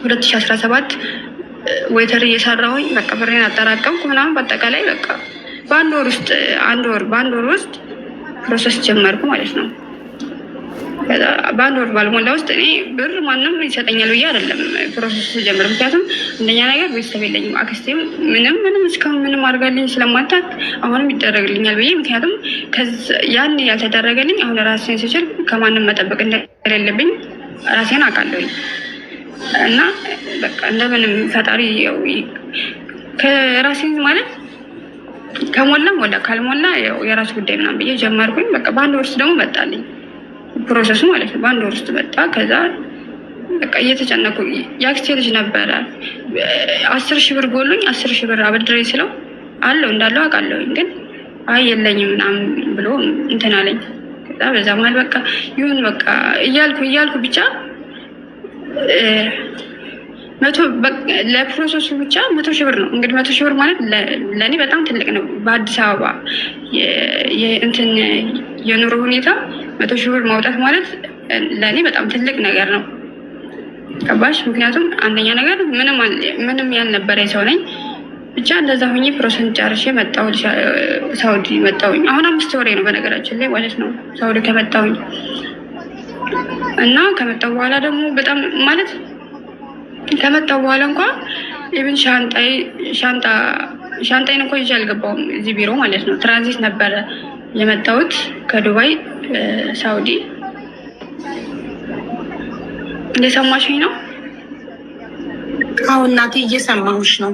2017 ዌተር እየሰራሁኝ በቃ ብሬን አጠራቀምኩ ምናምን። በአጠቃላይ በቃ በአንድ ወር ውስጥ ፕሮሰስ ጀመርኩ ማለት ነው። በአንድ ወር ባልሞላ ውስጥ እኔ ብር ማንም ይሰጠኛል ብዬ አይደለም ፕሮሰስ ጀምር። ምክንያቱም እንደኛ ነገር ቤተሰብ የለኝም። አክስቴም ምንም እስካሁን ምንም አድርጋልኝ ስለማታት አሁንም ይደረግልኛል ብዬ ምክንያቱም ያን ያልተደረገልኝ አሁን ራሴን ስችል ከማንም መጠበቅ እንደሌለብኝ ራሴን አውቃለሁኝ እና በቃ እንደምንም ፈጣሪ ከራሴን ማለት ከሞላ ሞላ ካልሞላ የራሱ ጉዳይ ምናምን ብዬ ጀመርኩኝ። በቃ በአንድ ወር ውስጥ ደግሞ መጣልኝ ፕሮሰሱ ማለት ነው። በአንድ ወር ውስጥ መጣ። ከዛ በቃ እየተጨነኩ የአክስቴ ልጅ ነበረ 10,000 ብር ጎሎኝ 10,000 ብር አበድሬ ስለው አለው እንዳለው አውቃለሁኝ ግን አይ የለኝም ምናምን ብሎ እንትን አለኝ። ከዛ በዛ መሀል በቃ ይሁን በቃ እያልኩ ብቻ ለፕሮሰሱ ብቻ 100,000 ብር ነው እንግዲህ 100,000 ብር ማለት ለእኔ በጣም ትልቅ ነው። በአዲስ አበባ እንትን የኑሮ ሁኔታ 100,000 ብር ማውጣት ማለት ለእኔ በጣም ትልቅ ነገር ነው። ገባሽ? ምክንያቱም አንደኛ ነገር ምንም ያልነበረ ሰው ነኝ። ብቻ እንደዛ ሆኜ ፕሮሰስ ጨርሼ መጣሁ። ሳውዲ መጣሁኝ። አሁን 5 ወሬ ነው በነገራችን ላይ ማለት ነው ሳውዲ ከመጣሁኝ እና ከመጣሁ በኋላ ደግሞ በጣም ማለት ከመጣሁ በኋላ እንኳን ኢቭን ሻንጣዬን እንኳን ይዤ አልገባሁም እዚህ ቢሮ ማለት ነው። ትራንዚት ነበረ የመጣሁት ከዱባይ ሳውዲ። እየሰማሽኝ ነው? አዎ እናቴ እየሰማሁሽ ነው።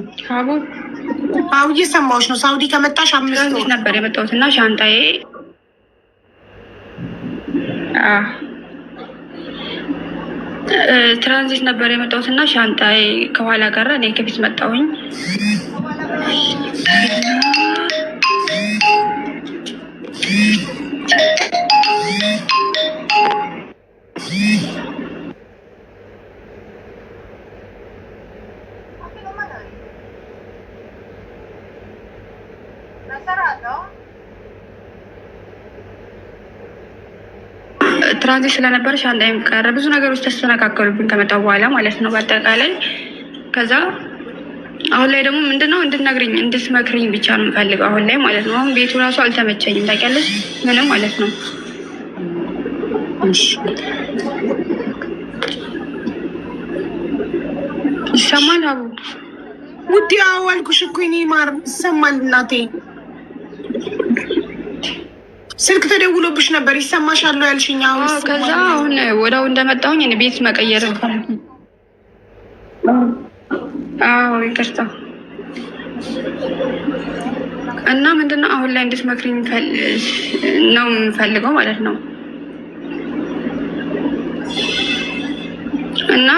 አዎ እየሰማሁሽ ነው። ሳውዲ ከመጣሽ 5 ወር ነበር የመጣሁት እና ሻንጣዬ ትራንዚት ነበር የመጣሁት እና ሻንጣዬ ከኋላ ቀረ። እኔ ከፊት መጣሁኝ። ትራንዚት ስለነበረ ሻንጣዬም ቀረ። ብዙ ነገሮች ተስተካከሉብኝ ከመጣሁ በኋላ ማለት ነው በአጠቃላይ። ከዛ አሁን ላይ ደግሞ ምንድነው እንድትመክሪኝ ብቻ ነው የምፈልገው አሁን ላይ ማለት ነው። አሁን ቤቱ ራሱ አልተመቸኝም ታውቂያለሽ፣ ምንም ማለት ነው። ይሰማል አቡ ውዴ? አዎ አልኩሽ እኮ እኔ ማር ይሰማል እናቴ። ስልክ ተደውሎብሽ ነበር ይሰማሻል ያልሽኝ? ከዛ አሁን ወዳው እንደመጣሁኝ እኔ ቤት መቀየር እንፈልግ። አዎ ይቅርታ። እና ምንድነው አሁን ላይ እንድትመክሪኝ ነው የምፈልገው ማለት ነው። እና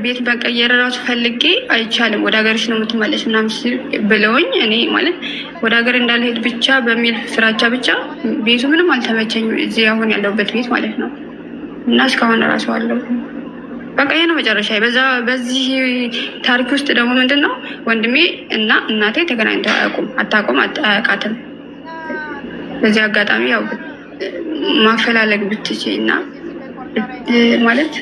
ቤት መቀየር ራሱ ፈልጌ አይቻልም፣ ወደ ሀገርሽ ነው የምትመለሽ ምናምን ብለውኝ እኔ ማለት ወደ ሀገር እንዳልሄድ ብቻ በሚል ፍራቻ ብቻ ቤቱ ምንም አልተመቸኝም፣ እዚህ አሁን ያለሁበት ቤት ማለት ነው። እና እስካሁን ራሱ አለው በቃ ይሄ ነው መጨረሻ። በዚህ ታሪክ ውስጥ ደግሞ ምንድን ነው ወንድሜ እና እናቴ ተገናኝተው አያውቃትም። በዚህ አጋጣሚ ያው ማፈላለግ ብትችይ እና ማለት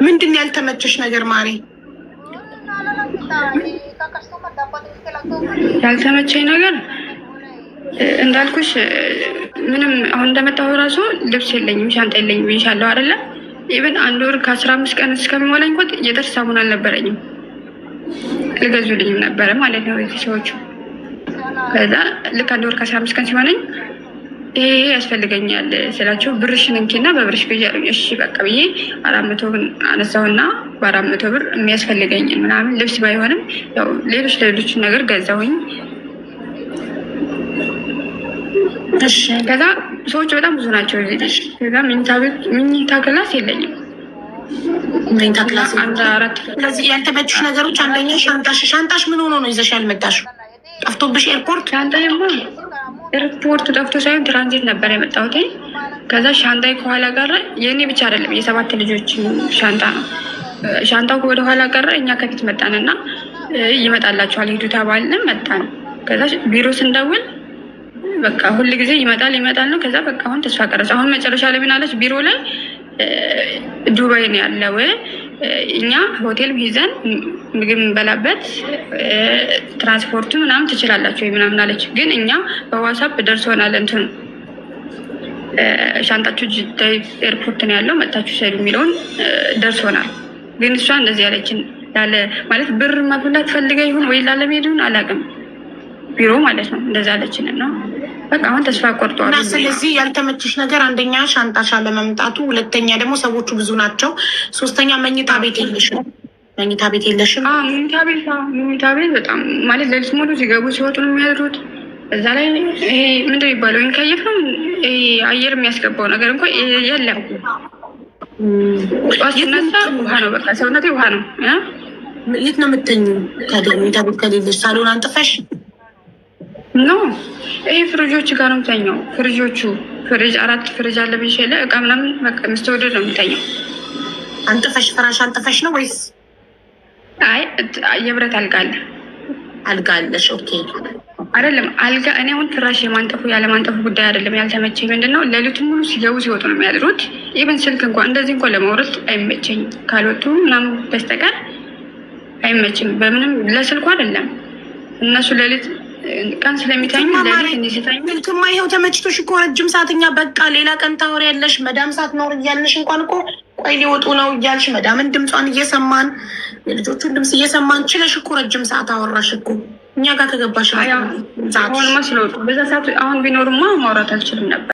ምንድን ያልተመቸሽ ነገር ማሪ? ያልተመቸኝ ነገር እንዳልኩሽ ምንም አሁን እንደመጣሁ ራሱ ልብስ የለኝም፣ ሻንጣ የለኝም ብዬሻለሁ አይደለ? ኢቨን 1 ወር ከ15 ቀን እስከሚሞላኝ እንኳን የጥርስ ሳሙና አልነበረኝም፣ ልገዙልኝም ነበረ ማለት ነው ቤተሰቦቹ። ከዛ ልክ 1 ወር ከ15 ቀን ሲሆነኝ ይሄ ያስፈልገኛል ስላቸው ብርሽን እንኪና በብርሽ ግዢ አሉኝ። እሺ በቃ ብዬ 400 ብር አነሳሁና በ400 ብር የሚያስፈልገኝ ምናምን ልብስ ባይሆንም ያው ሌሎች ነገር ገዛሁኝ። ከዛ ሰዎች በጣም ብዙ ናቸው እዚህ። ከዛ መኝታ ክላስ የለኝም። መኝታ ክላስ 4 ስለዚህ ያልተመቹሽ ነገሮች አንደኛ ሻንጣሽ ምን ሆኖ ነው ይዘሽ ያልመጣሽው? ጠፍቶብሽ ኤርፖርት? ሻንጣዬማ ኤርፖርቱ ጠፍቶ ሳይሆን ትራንዚት ነበር የመጣሁት። ከዛ ሻንጣዬ ከኋላ ቀረ። የእኔ ብቻ አይደለም የ7 ልጆች ሻንጣ ነው። ሻንጣው ወደ ኋላ ቀረ። እኛ ከፊት መጣንና ይመጣላችኋል ሂዱ ተባልን። መጣን። ከዛ ቢሮ ስንደውል በቃ ሁል ጊዜ ይመጣል ነው። ከዛ በቃ አሁን ተስፋ ቀረች። አሁን መጨረሻ ላይ ምን አለች ቢሮ ላይ ዱባይ ነው ያለው፣ እኛ ሆቴል ይዘን ምግብ እንበላበት ትራንስፖርቱ ምናምን ትችላላችሁ ምናምን አለች። ግን እኛ በዋትስአፕ ደርሶናል እንትኑ ሻንጣችሁ ጅዳ ኤርፖርት ነው ያለው መጥታችሁ ሰዱ የሚለውን ደርሶናል። ግን እሷ እንደዚህ ያለችን ያለ ማለት ብር ማፍላት ፈልጋ ይሁን ወይ ላለመሄድ ይሁን አላውቅም። ቢሮ ማለት ነው እንደዛ ያለችን ነው። በቃ አሁን ተስፋ ቆርጠዋል። እና ስለዚህ ያልተመችሽ ነገር አንደኛ ሻንጣሻ ለመምጣቱ፣ ሁለተኛ ደግሞ ሰዎቹ ብዙ ናቸው፣ ሶስተኛ መኝታ ቤት የለሽም። መኝታ ቤት የለሽም። መኝታ ቤት በጣም ማለት ሌሊት ሙሉ ሲገቡ ሲወጡ ነው የሚያድሩት። እዛ ላይ ይሄ ምንድን ነው የሚባለው ከየት ነው አየር የሚያስገባው ነገር እንኳ የለም። ጠዋት ስነሳ ውሃ ነው፣ በቃ ሰውነቴ ውሃ ነው። የት ነው የምትተኙ ታዲያ? መኝታ ቤት ከሌለሽ ሳሎን አንጥፈሽ ኖ ይሄ ፍሪጆች ጋር ነው የምተኛው። ፍሪጅ 4 ፍሪጅ አለ ብዬሽ የለ እቃ ምናምን በቃ ምስተወደድ ነው የምተኛው። አንጥፈሽ ፍራሽ አንጥፈሽ ነው ወይስ? አይ የብረት አልጋ አለ። አልጋ አለሽ? ኦኬ አይደለም አልጋ። እኔ አሁን ፍራሽ የማንጠፉ ያለማንጠፉ ጉዳይ አይደለም። ያልተመቸኝ ምንድን ነው ሌሊቱን ሙሉ ሲገቡ ሲወጡ ነው የሚያድሩት። ኢቨን ስልክ እንኳን እንደዚህ እንኳን ለማውረድ አይመቸኝም፣ ካልወጡ ምናምን በስተቀር አይመቸኝም። በምንም ለስልኩ አይደለም እነሱ ሌሊት ቀን ስለሚተኙ ሌሊት እንዲስተኙ ስልክማ ይኸው ተመችቶሽ እኮ ረጅም ሰዓትኛ በቃ ሌላ ቀን ታወሪ ያለሽ መዳም ሰዓት ኖር እያልንሽ እንኳን እኮ ቆይ ሊወጡ ነው እያልሽ መዳምን ድምጿን እየሰማን የልጆቹን ድምፅ እየሰማን ችለሽ እኮ ረጅም ሰዓት አወራሽ እኮ እኛ ጋር ከገባሽ አሁን መስሎት በዛ ሰዓት አሁን ቢኖርማ ማውራት አልችልም ነበር።